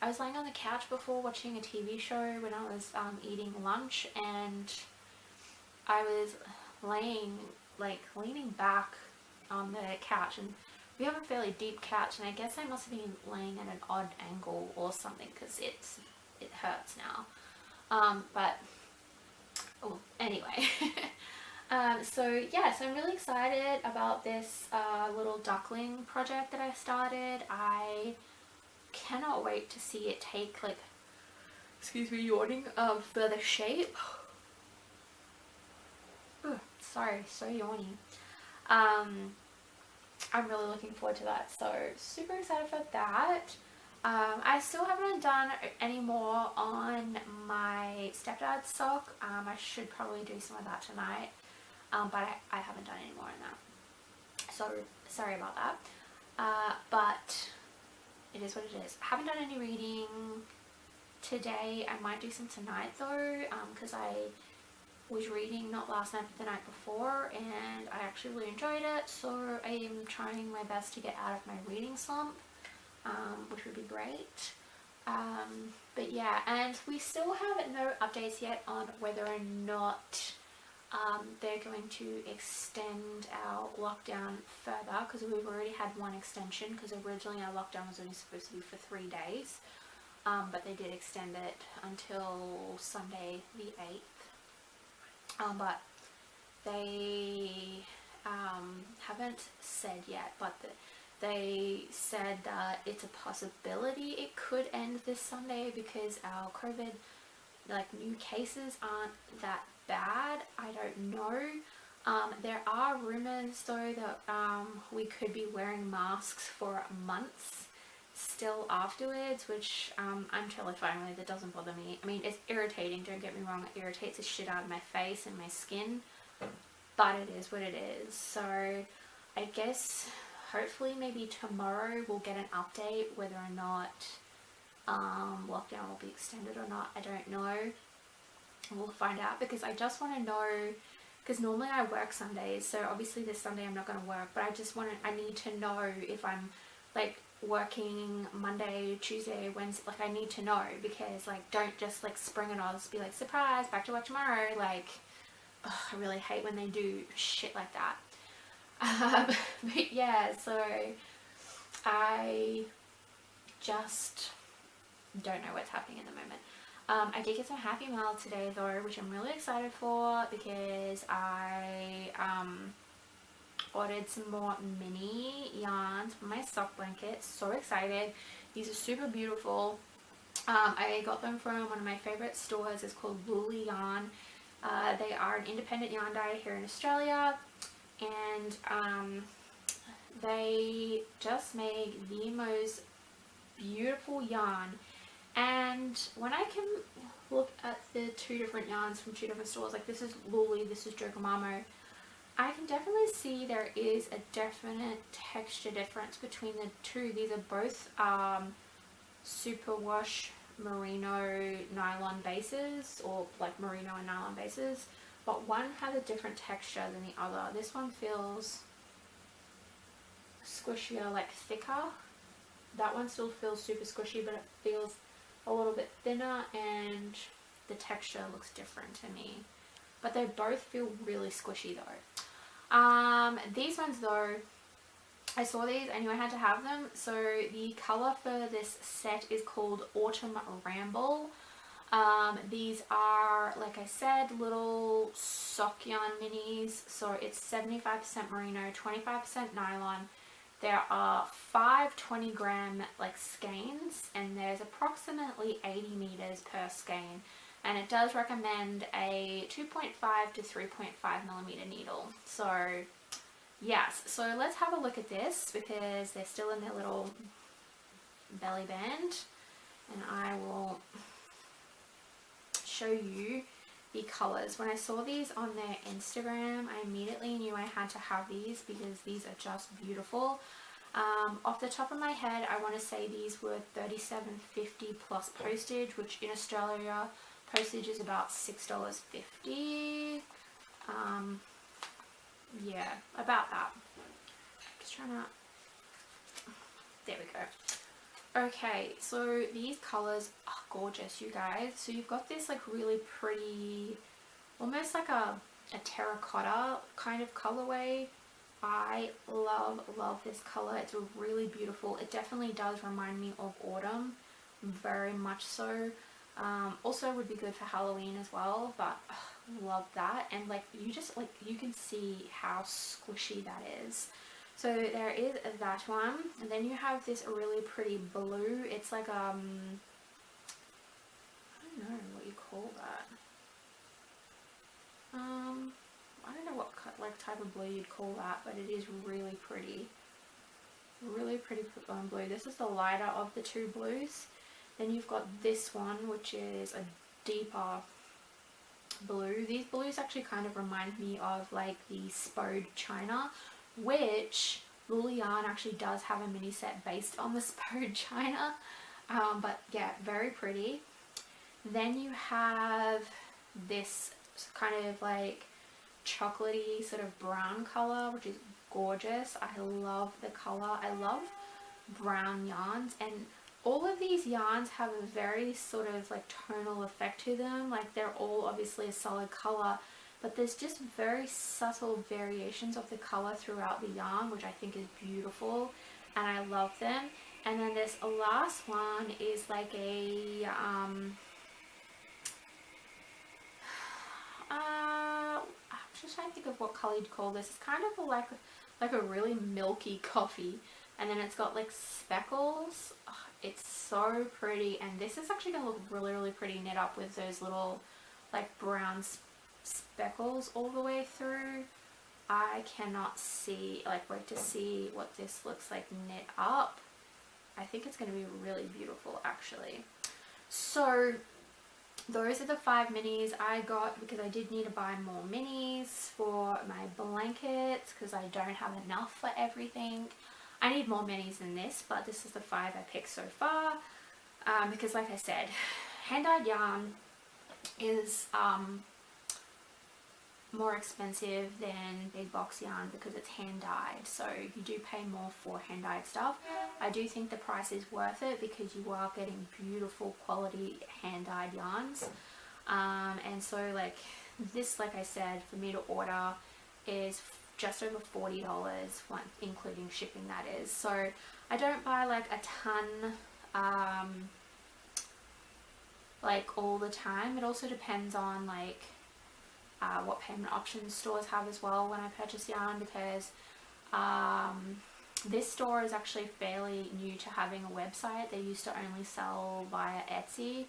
I was laying on the couch before watching a TV show when I was eating lunch, and I was leaning back on the couch, and we have a fairly deep couch, and I guess I must have been laying at an odd angle or something because it hurts now. But oh, anyway. So yes, I'm really excited about this little duckling project that I started. I cannot wait to see it take, like, excuse me, yawning, further shape. Ugh, sorry, so yawny. I'm really looking forward to that, so super excited for that. I still haven't done any more on my stepdad's sock. I should probably do some of that tonight, but I haven't done any more on that, so sorry about that. But it is what it is. I haven't done any reading today. I might do some tonight though, because I was reading not last night but the night before, and I actually really enjoyed it, so I am trying my best to get out of my reading slump, which would be great. But yeah, and we still have no updates yet on whether or not they're going to extend our lockdown further, because we've already had one extension, because originally our lockdown was only supposed to be for 3 days. but they did extend it until Sunday the 8th. But they haven't said yet, but they said that it's a possibility it could end this Sunday because our COVID, like, new cases aren't that bad. I don't know. There are rumors though that we could be wearing masks for months still afterwards, which I'm totally fine with. It doesn't bother me. I mean, it's irritating, don't get me wrong, it irritates the shit out of my face and my skin, but it is what it is. So I guess hopefully maybe tomorrow we'll get an update whether or not lockdown will be extended or not. I don't know. We'll find out, because I just want to know, because normally I work Sundays, so obviously this Sunday I'm not going to work, but I need to know if I'm like working Monday, Tuesday, Wednesday. Like, I need to know, because like, don't just like spring it on, just be like, surprise, back to work tomorrow. Like, ugh, I really hate when they do shit like that. But yeah, so I just don't know what's happening at the moment. I did get some Happy Mail today though, which I'm really excited for, because I ordered some more mini yarns for my sock blanket. So excited. These are super beautiful. I got them from one of my favorite stores. It's called Woolly Yarn. They are an independent yarn dye here in Australia, and they just make the most beautiful yarn. And when I can look at the two different yarns from two different stores, like this is Luli, this is Jokomamo, I can definitely see there is a definite texture difference between the two. These are both superwash merino nylon bases, or like merino and nylon bases, but one has a different texture than the other. This one feels squishier, like thicker. That one still feels super squishy, but it feels a little bit thinner, and the texture looks different to me. But they both feel really squishy though. These ones though, I saw these, I knew I had to have them. So the colour for this set is called Autumn Ramble. These are, like I said, little sock yarn minis. So it's 75% merino, 25% nylon. There are 5 20-gram like skeins, and there's approximately 80 meters per skein, and it does recommend a 2.5 to 3.5 millimeter needle. So yes, so let's have a look at this, because they're still in their little belly band, and I will show you the colors. When I saw these on their Instagram, I immediately knew I had to have these, because these are just beautiful. Off the top of my head, I want to say these were $37.50 plus postage, which in Australia postage is about $6.50. Yeah, about that. Just trying to, there we go. Okay, so these colors are gorgeous, you guys. So you've got this like really pretty, almost like a terracotta kind of colorway. I love this color. It's really beautiful. It definitely does remind me of autumn, very much so. Also would be good for Halloween as well, but love that. And like, you just like, you can see how squishy that is. So there is that one, and then you have this really pretty blue. It's like I don't know what you call that. I don't know what like type of blue you'd call that, but it is really pretty. Really pretty blue. This is the lighter of the two blues. Then you've got this one, which is a deeper blue. These blues actually kind of remind me of like the Spode China, which Luli Yarn actually does have a mini set based on the Spode China. But yeah, very pretty. Then you have this kind of like chocolatey sort of brown color, which is gorgeous. I love the color. I love brown yarns, and all of these yarns have a very sort of like tonal effect to them. Like, they're all obviously a solid color, but there's just very subtle variations of the color throughout the yarn, which I think is beautiful, and I love them. And then this last one is like a I'm just trying to think of what color you'd call this. It's kind of like a really milky coffee, and then it's got like speckles. Oh, it's so pretty, and this is actually gonna look really, really pretty knit up with those little like brown speckles all the way through. I cannot wait to see what this looks like knit up. I think it's going to be really beautiful actually. So those are the 5 minis I got because I did need to buy more minis for my blankets because I don't have enough for everything. I need more minis than this, but this is the 5 I picked so far because like I said, hand-dyed yarn is more expensive than big box yarn because it's hand dyed, so you do pay more for hand dyed stuff. I do think the price is worth it because you are getting beautiful quality hand dyed yarns, and so like this, like I said, for me to order is just over $40, including shipping, that is. So I don't buy like a ton like all the time. It also depends on like what payment options stores have as well when I purchase yarn, because this store is actually fairly new to having a website. They used to only sell via Etsy,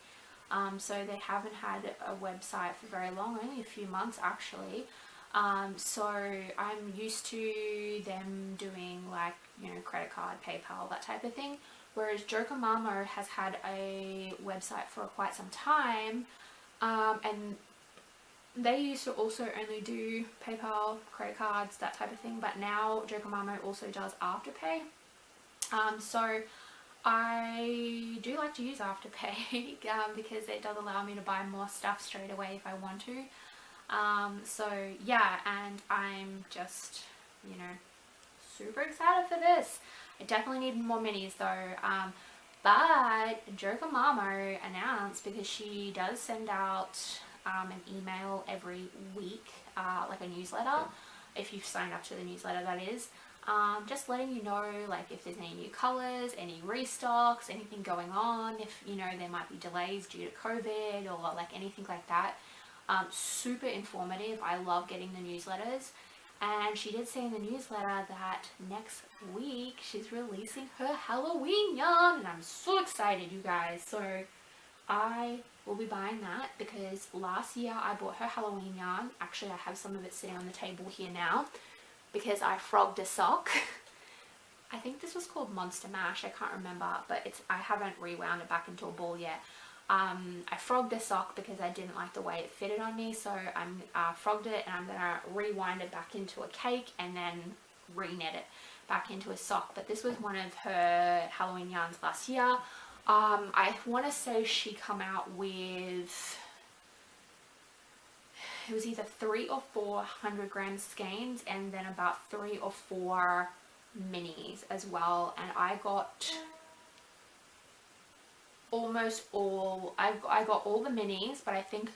so they haven't had a website for very long, only a few months actually. So I'm used to them doing like, you know, credit card, PayPal, that type of thing, whereas Jokomamo has had a website for quite some time, and they used to also only do PayPal, credit cards, that type of thing, but now Jokomamo also does Afterpay. So I do like to use Afterpay because it does allow me to buy more stuff straight away if I want to. So yeah, and I'm just, you know, super excited for this. I definitely need more minis though. But Jokomamo announced, because she does send out an email every week, like a newsletter, if you've signed up to the newsletter, that is, just letting you know like if there's any new colors, any restocks, anything going on, if you know there might be delays due to COVID or like anything like that. Super informative. I love getting the newsletters. And she did say in the newsletter that next week she's releasing her Halloween yarn, and I'm so excited, you guys. So I will be buying that because last year I bought her Halloween yarn. Actually, I have some of it sitting on the table here now because I frogged a sock. I think this was called Monster Mash, I can't remember, but I haven't rewound it back into a ball yet. I frogged a sock because I didn't like the way it fitted on me, so I'm frogged it, and I'm going to rewind it back into a cake and then re-knit it back into a sock. But this was one of her Halloween yarns last year. I want to say she come out with, it was either 300 or 400 gram skeins and then about 3 or 4 minis as well, and I got almost all, I got all the minis, but I think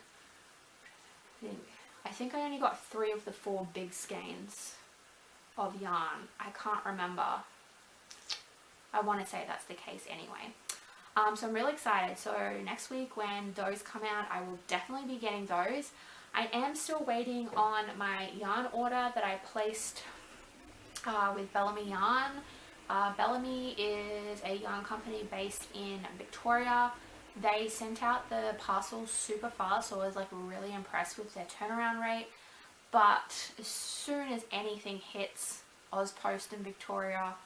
I only got 3 of the 4 big skeins of yarn. I can't remember. I want to say that's the case anyway. So I'm really excited. So next week when those come out, I will definitely be getting those. I am still waiting on my yarn order that I placed with Bellamy Yarn. Bellamy is a yarn company based in Victoria. They sent out the parcels super fast, so I was like really impressed with their turnaround rate. But as soon as anything hits Ozpost in Victoria,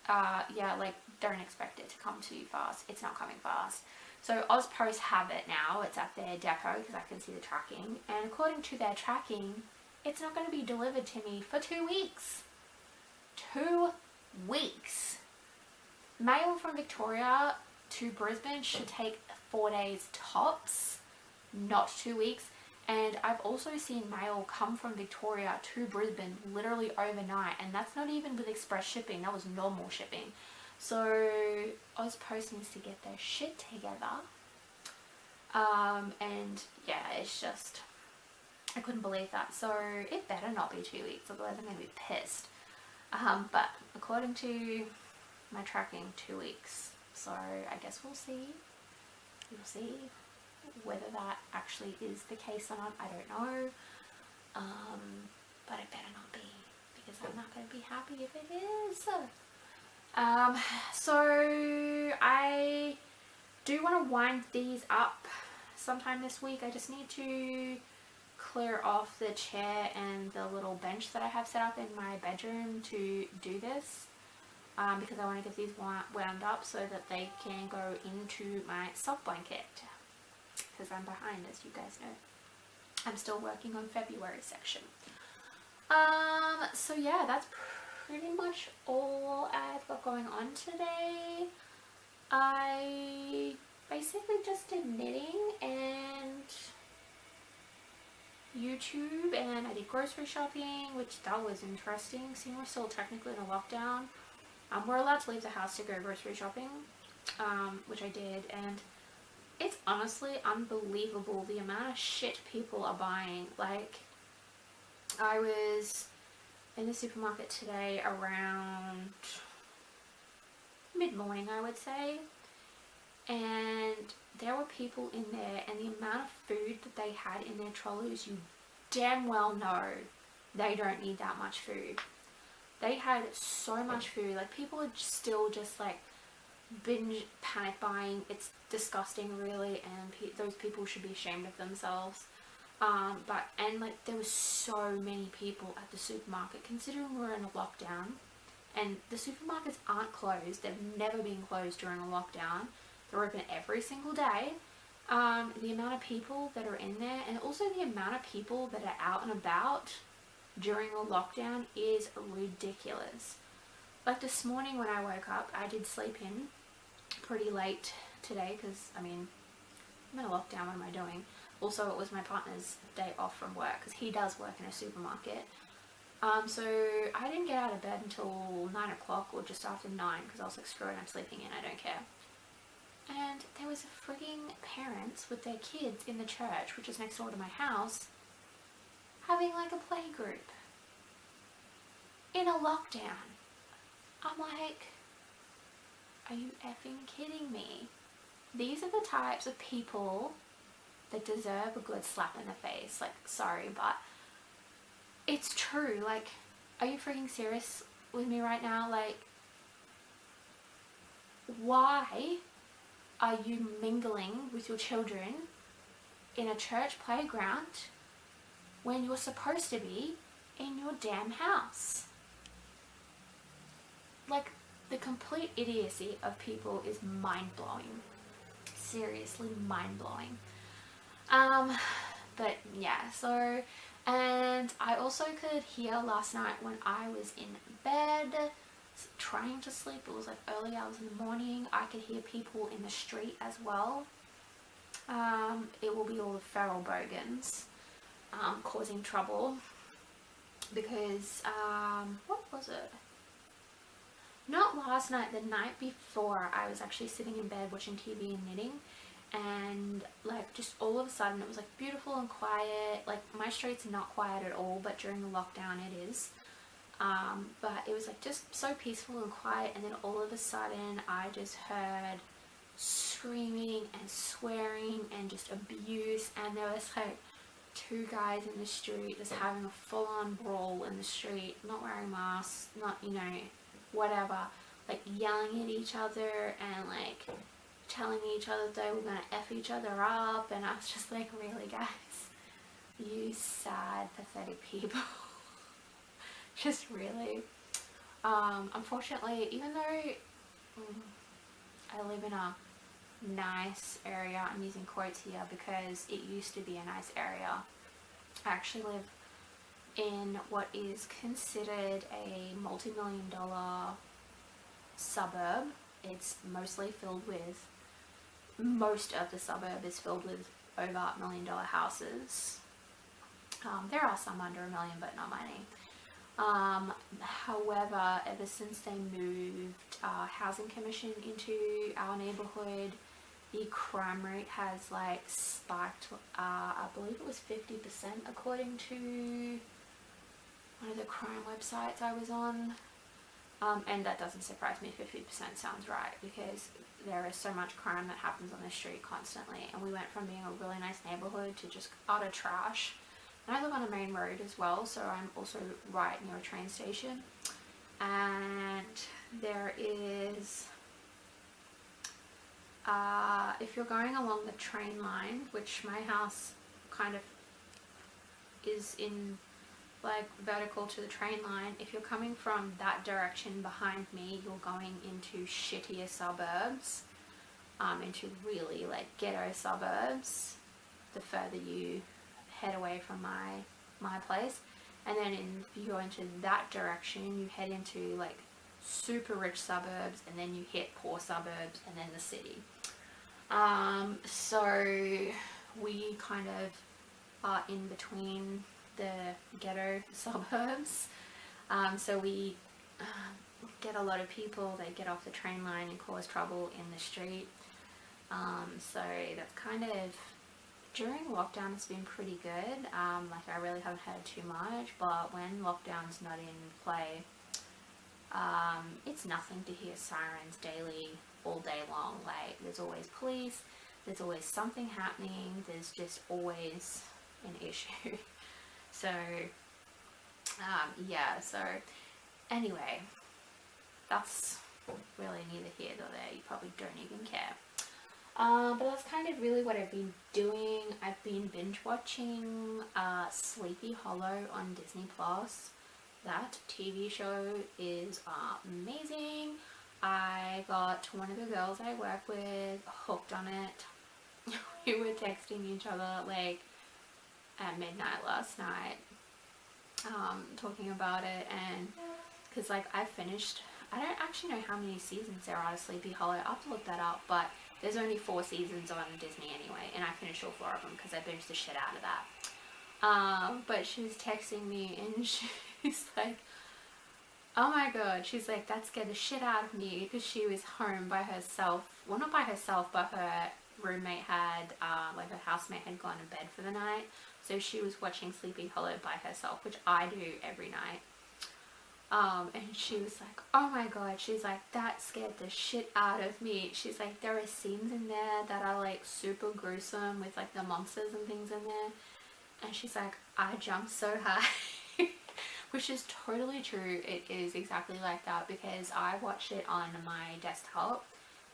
yeah, like don't expect it to come to you fast. It's not coming fast. So Ozpost have it now. It's at their depot because I can see the tracking. And according to their tracking, it's not going to be delivered to me for 2 weeks. 2 weeks. Mail from Victoria to Brisbane should take 4 days tops, not 2 weeks. And I've also seen mail come from Victoria to Brisbane literally overnight, and that's not even with express shipping, that was normal shipping. So Ozpost needs to get their shit together. And yeah, it's just, I couldn't believe that. So it better not be 2 weeks, otherwise I'm going to be pissed. But according to my tracking 2 weeks. So I guess we'll see. We'll see whether that actually is the case or not. I don't know. But it better not be, because I'm not going to be happy if it is. So I do want to wind these up sometime this week. I just need to clear off the chair and the little bench that I have set up in my bedroom to do this, because I want to get these wound up so that they can go into my soft blanket, because I'm behind, as you guys know. I'm still working on February section. So yeah, that's pretty much all I've got going on today. I basically just did knitting and YouTube, and I did grocery shopping, which that was interesting, seeing we're still technically in a lockdown. We're allowed to leave the house to go grocery shopping, which I did, and it's honestly unbelievable the amount of shit people are buying. Like, I was in the supermarket today around mid-morning, I would say, and there were people in there, and the amount of food that they had in their trolleys, you damn well know they don't need that much food. They had so much food. Like, people are still just like binge panic buying. It's disgusting, really, and those people should be ashamed of themselves. And like, there were so many people at the supermarket, considering we're in a lockdown, and the supermarkets aren't closed. They've never been closed during a lockdown. They're open every single day. The amount of people that are in there, and also the amount of people that are out and about during a lockdown, is ridiculous. Like, this morning when I woke up, I did sleep in pretty late today, because I mean, I'm in a lockdown. What am I doing? Also, it was my partner's day off from work, because he does work in a supermarket. So I didn't get out of bed until 9 o'clock or just after 9, because I was like, screw it, I'm sleeping in, I don't care. And there was a frigging parents with their kids in the church, which is next door to my house, having like a play group in a lockdown. I'm like, are you effing kidding me? These are the types of people that deserve a good slap in the face. Like, sorry, but it's true. Like, are you freaking serious with me right now? Like, why are you mingling with your children in a church playground when you're supposed to be in your damn house? Like, the complete idiocy of people is mind-blowing. Seriously mind-blowing. But yeah, so, and I also could hear last night when I was in bed trying to sleep, it was like early hours in the morning, I could hear people in the street as well. It will be all the feral bogans causing trouble, because what was it? Not last night, the night before, I was actually sitting in bed watching TV and knitting, and like, just all of a sudden it was like beautiful and quiet. Like, my street's not quiet at all, but during the lockdown it is. But it was like just so peaceful and quiet, and then all of a sudden I just heard screaming and swearing and just abuse, and there was like 2 guys in the street just having a full-on brawl in the street, not wearing masks, not, you know, whatever, like yelling at each other and like telling each other they were gonna F each other up, and I was just like, really, guys? You sad, pathetic people. Just really. Unfortunately, even though I live in a nice area, I'm using quotes here because it used to be a nice area. I actually live in what is considered a multi-million-dollar suburb. It's mostly filled with, most of the suburb is filled with over $1 million houses. There are some under $1 million, but not many. However, ever since they moved Housing Commission into our neighbourhood, the crime rate has like spiked. I believe it was 50% according to one of the crime websites I was on. And that doesn't surprise me. 50% sounds right, because there is so much crime that happens on the street constantly, and we went from being a really nice neighborhood to just utter trash. And I live on a main road as well, so I'm also right near a train station, and there is if you're going along the train line, which my house kind of is in, like, vertical to the train line, if you're coming from that direction behind me, you're going into shittier suburbs, into really, like, ghetto suburbs the further you head away from my place. And then if you go into that direction, you head into, like, super rich suburbs, and then you hit poor suburbs, and then the city. So we kind of are in between the ghetto suburbs. So we get a lot of people that get off the train line and cause trouble in the street. So that's kind of, during lockdown it's been pretty good. Like, I really haven't had too much, but when lockdown's not in play, it's nothing to hear sirens daily, all day long. Like, there's always police, there's always something happening, there's just always an issue. So yeah, so anyway, that's really neither here nor there. You probably don't even care. But that's kind of really what I've been doing. I've been binge watching Sleepy Hollow on Disney Plus. That TV show is amazing. I got one of the girls I work with hooked on it. We were texting each other like at midnight last night, talking about it, and because, like, I don't actually know how many seasons there are of Sleepy Hollow. I'll have to look that up, but there's only 4 seasons on Disney anyway, and I finished all 4 of them because I binged the shit out of that. But she was texting me, and she's like, oh my god, she's like, that scared the shit out of me, because she was home by herself. Well, not by herself, but her roommate had, like, her housemate had gone to bed for the night, so she was watching Sleepy Hollow by herself, which I do every night. And she was like, oh my god, she's like, that scared the shit out of me. She's like, there are scenes in there that are, like, super gruesome with, like, the monsters and things in there. And she's like, I jumped so high. Which is totally true. It is exactly like that, because I watch it on my desktop,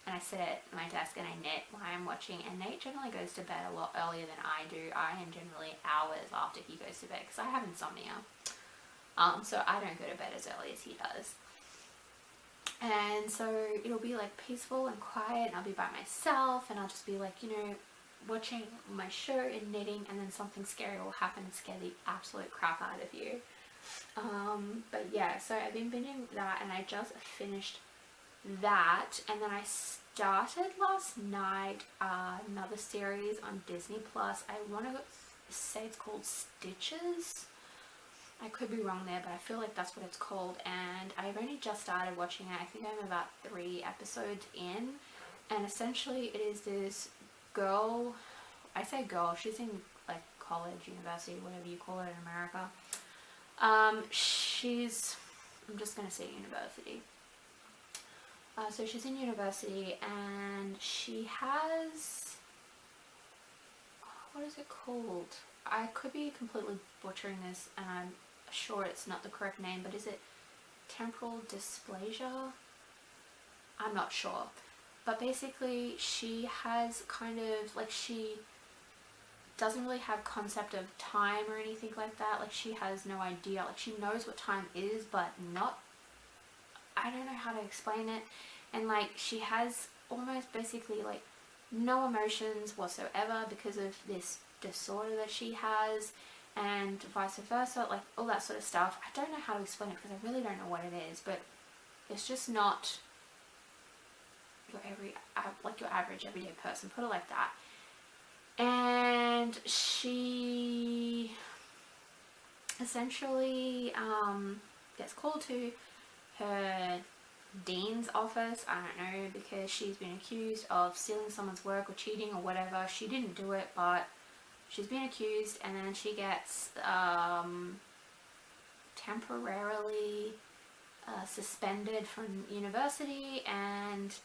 and I sit at my desk and I knit while I'm watching, and Nate generally goes to bed a lot earlier than I do. I am generally hours after he goes to bed, because I have insomnia. So I don't go to bed as early as he does. And so it'll be, like, peaceful and quiet, and I'll be by myself, and I'll just be, like, you know, watching my show and knitting, and then something scary will happen and scare the absolute crap out of you. But yeah, so I've been binging that, and I just finished that, and then I started last night another series on Disney Plus. I want to say it's called Stitches. I could be wrong there, but I feel like that's what it's called, and I've only just started watching it. I think I'm about 3 episodes in, and essentially it is this girl, I say girl, she's in, like, college, university, whatever you call it in America. I'm just going to say university. So she's in university, and she has, what is it called? I could be completely butchering this, and I'm sure it's not the correct name, but is it temporal dysplasia? I'm not sure. But basically, she has kind of, like, she doesn't really have concept of time or anything like that. Like, she has no idea. Like, she knows what time is, but not, I don't know how to explain it. And, like, she has almost basically, like, no emotions whatsoever because of this disorder that she has, and vice versa, like, all that sort of stuff. I don't know how to explain it because I really don't know what it is, but it's just not your average everyday person, put it like that. And she essentially gets called to her dean's office, I don't know, because she's been accused of stealing someone's work or cheating or whatever. She didn't do it, but she's been accused, and then she gets temporarily suspended from university, and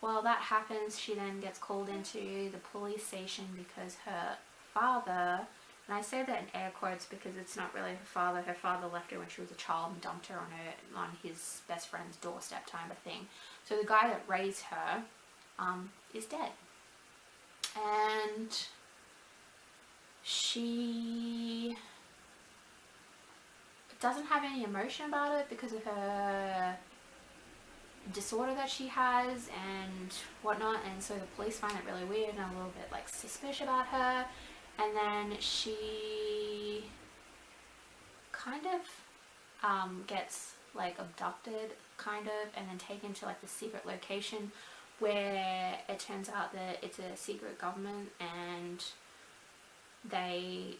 while that happens, she then gets called into the police station because her father, and I say that in air quotes because it's not really her father left her when she was a child and dumped her on his best friend's doorstep type of thing. So the guy that raised her is dead, and she doesn't have any emotion about it because of her disorder that she has and whatnot, and so the police find it really weird and a little bit like suspicious about her. And then she kind of gets like abducted kind of, and then taken to like the secret location where it turns out that it's a secret government, and they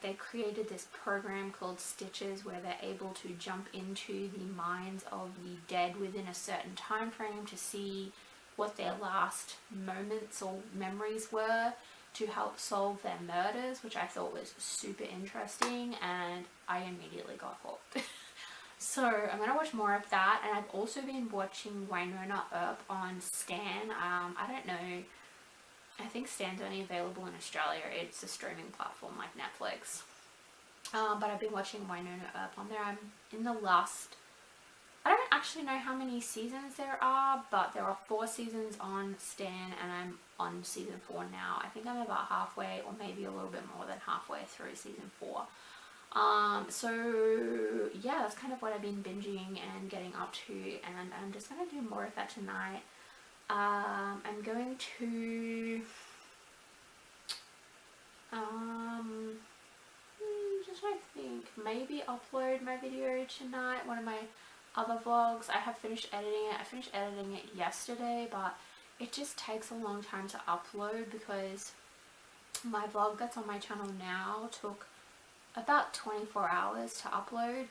they created this program called Stitches where they're able to jump into the minds of the dead within a certain time frame to see what their last moments or memories were to help solve their murders, which I thought was super interesting, and I immediately got hooked. So I'm gonna watch more of that, and I've also been watching Wynonna Earp on Stan. I don't know, I think Stan's only available in Australia. It's a streaming platform like Netflix. But I've been watching Wynonna Earp on there. I'm in the last, I don't actually know how many seasons there are, but there are 4 seasons on Stan, and I'm on season 4 now. I think I'm about halfway, or maybe a little bit more than halfway through season 4. So yeah, that's kind of what I've been binging and getting up to, and I'm just gonna do more of that tonight. I'm going to just I think maybe upload my video tonight, one of my other vlogs. I have finished editing it. I finished editing it yesterday, but it just takes a long time to upload because my vlog that's on my channel now took about 24 hours to upload,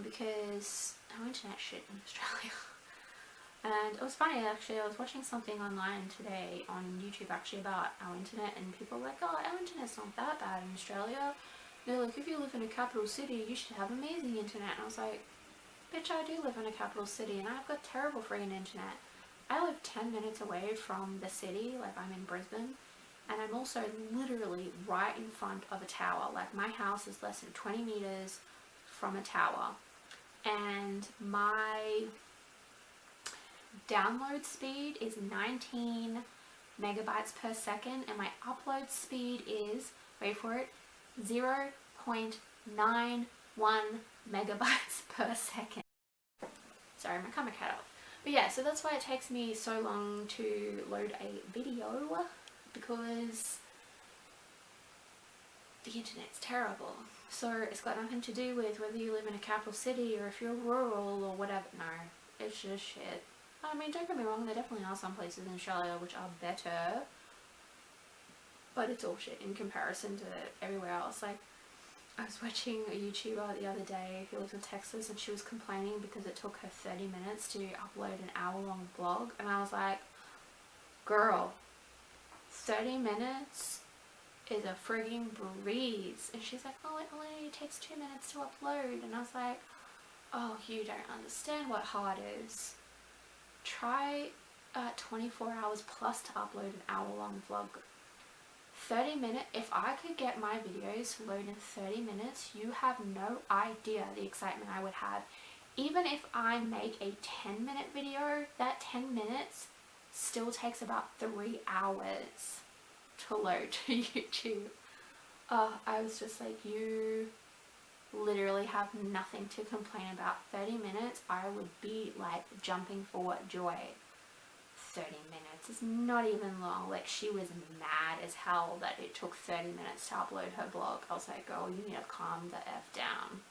because our internet shit in Australia. And it was funny actually, I was watching something online today on YouTube actually about our internet, and people were like, oh, our internet's not that bad in Australia. They're like, if you live in a capital city, you should have amazing internet. And I was like, bitch, I do live in a capital city and I've got terrible friggin' internet. I live 10 minutes away from the city, like I'm in Brisbane, and I'm also literally right in front of a tower. Like my house is less than 20 meters from a tower, and my download speed is 19 megabytes per second, and my upload speed is, wait for it, 0.91 megabytes per second. Sorry, my camera cut off. But yeah, so that's why it takes me so long to load a video, because the internet's terrible. So it's got nothing to do with whether you live in a capital city or if you're rural or whatever. No, it's just shit. I mean, don't get me wrong, there definitely are some places in Australia which are better, but it's all shit in comparison to everywhere else. Like, I was watching a YouTuber the other day who lives in Texas, and she was complaining because it took her 30 minutes to upload an hour-long vlog, and I was like, girl, 30 minutes is a frigging breeze. And she's like, oh, it only takes 2 minutes to upload. And I was like, oh, you don't understand what hard is. Try 24 hours plus to upload an hour-long vlog. 30 minutes, if I could get my videos to load in 30 minutes, you have no idea the excitement I would have. Even if I make a 10-minute video, that 10 minutes still takes about 3 hours to load to YouTube. I was just like, you literally have nothing to complain about. 30 minutes, I would be like jumping for joy. 30 minutes is not even long. Like, she was mad as hell that it took 30 minutes to upload her blog. I was like, girl, you need to calm the F down.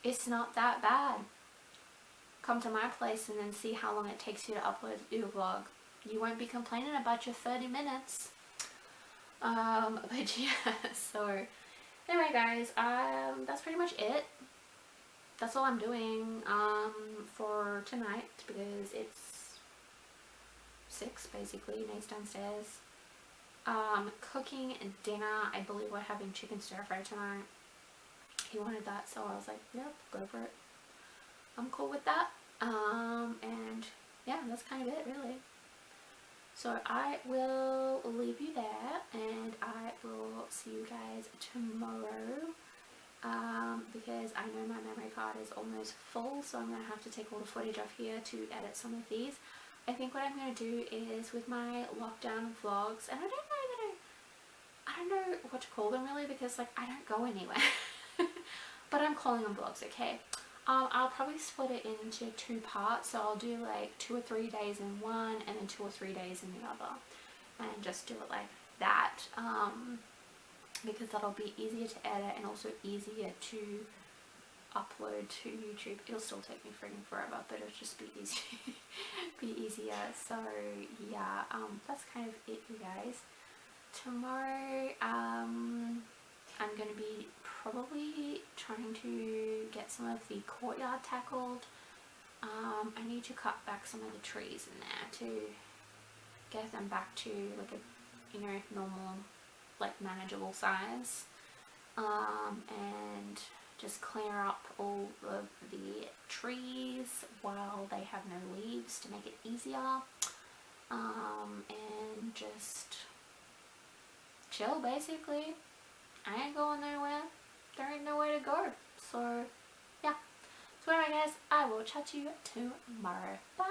It's not that bad. Come to my place and then see how long it takes you to upload your vlog. You won't be complaining about your 30 minutes. But yeah, so anyway guys, that's pretty much it. That's all I'm doing for tonight, because it's 6 basically. Nate's downstairs. Cooking dinner. I believe we're having chicken stir fry tonight. he wanted that, so I was like, yep, go for it. I'm cool with that. And yeah, that's kind of it really. So I will leave you there, and I will see you guys tomorrow. Because I know my memory card is almost full, so I'm going to have to take all the footage off here to edit some of these. I think what I'm going to do is with my lockdown vlogs, and I don't know what to call them really, because like I don't go anywhere. But I'm calling them vlogs, okay? I'll probably split it into 2 parts, so I'll do like 2 or 3 days in one and then 2 or 3 days in the other, and just do it like that, because that'll be easier to edit and also easier to upload to YouTube. It'll still take me freaking forever, but it'll just be easy, be easier. So yeah, that's kind of it, you guys. Tomorrow, I'm going to be probably trying to get some of the courtyard tackled. I need to cut back some of the trees in there to get them back to like a, you know, normal, like manageable size, and just clear up all of the trees while they have no leaves to make it easier, and just chill basically. I ain't going nowhere. There ain't nowhere to go. So yeah. So anyway guys, I will chat to you tomorrow. Bye.